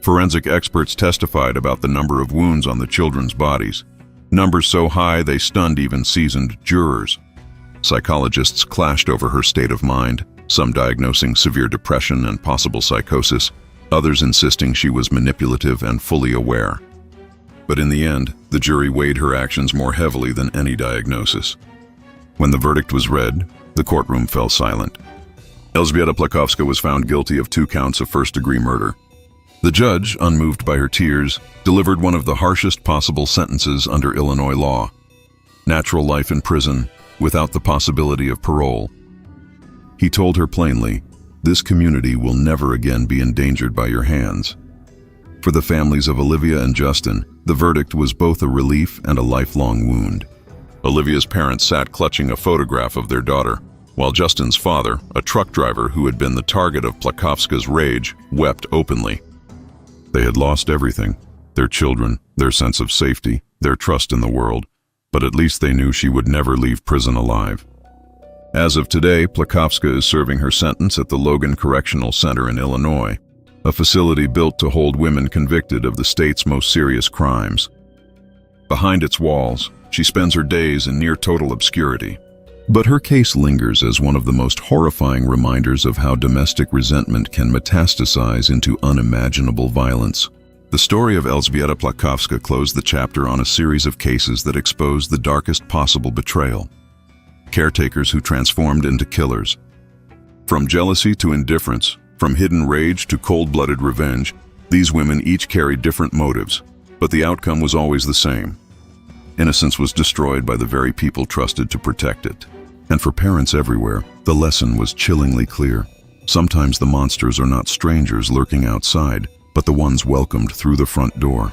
Forensic experts testified about the number of wounds on the children's bodies, numbers so high they stunned even seasoned jurors. Psychologists clashed over her state of mind, some diagnosing severe depression and possible psychosis, others insisting she was manipulative and fully aware. But in the end, the jury weighed her actions more heavily than any diagnosis. When the verdict was read, the courtroom fell silent. Elżbieta Plakowska was found guilty of 2 counts of first-degree murder. The judge, unmoved by her tears, delivered one of the harshest possible sentences under Illinois law: natural life in prison, without the possibility of parole. He told her plainly, "This community will never again be endangered by your hands." For the families of Olivia and Justin, the verdict was both a relief and a lifelong wound. Olivia's parents sat clutching a photograph of their daughter, while Justin's father, a truck driver who had been the target of Plakowska's rage, wept openly. They had lost everything: their children, their sense of safety, their trust in the world, but at least they knew she would never leave prison alive. As of today, Plakowska is serving her sentence at the Logan Correctional Center in Illinois, a facility built to hold women convicted of the state's most serious crimes. Behind its walls, she spends her days in near total obscurity. But her case lingers as one of the most horrifying reminders of how domestic resentment can metastasize into unimaginable violence. The story of Elżbieta Plakowska closed the chapter on a series of cases that exposed the darkest possible betrayal. Caretakers who transformed into killers. From jealousy to indifference, from hidden rage to cold-blooded revenge, these women each carried different motives, but the outcome was always the same. Innocence was destroyed by the very people trusted to protect it. And for parents everywhere, the lesson was chillingly clear. Sometimes the monsters are not strangers lurking outside, but the ones welcomed through the front door.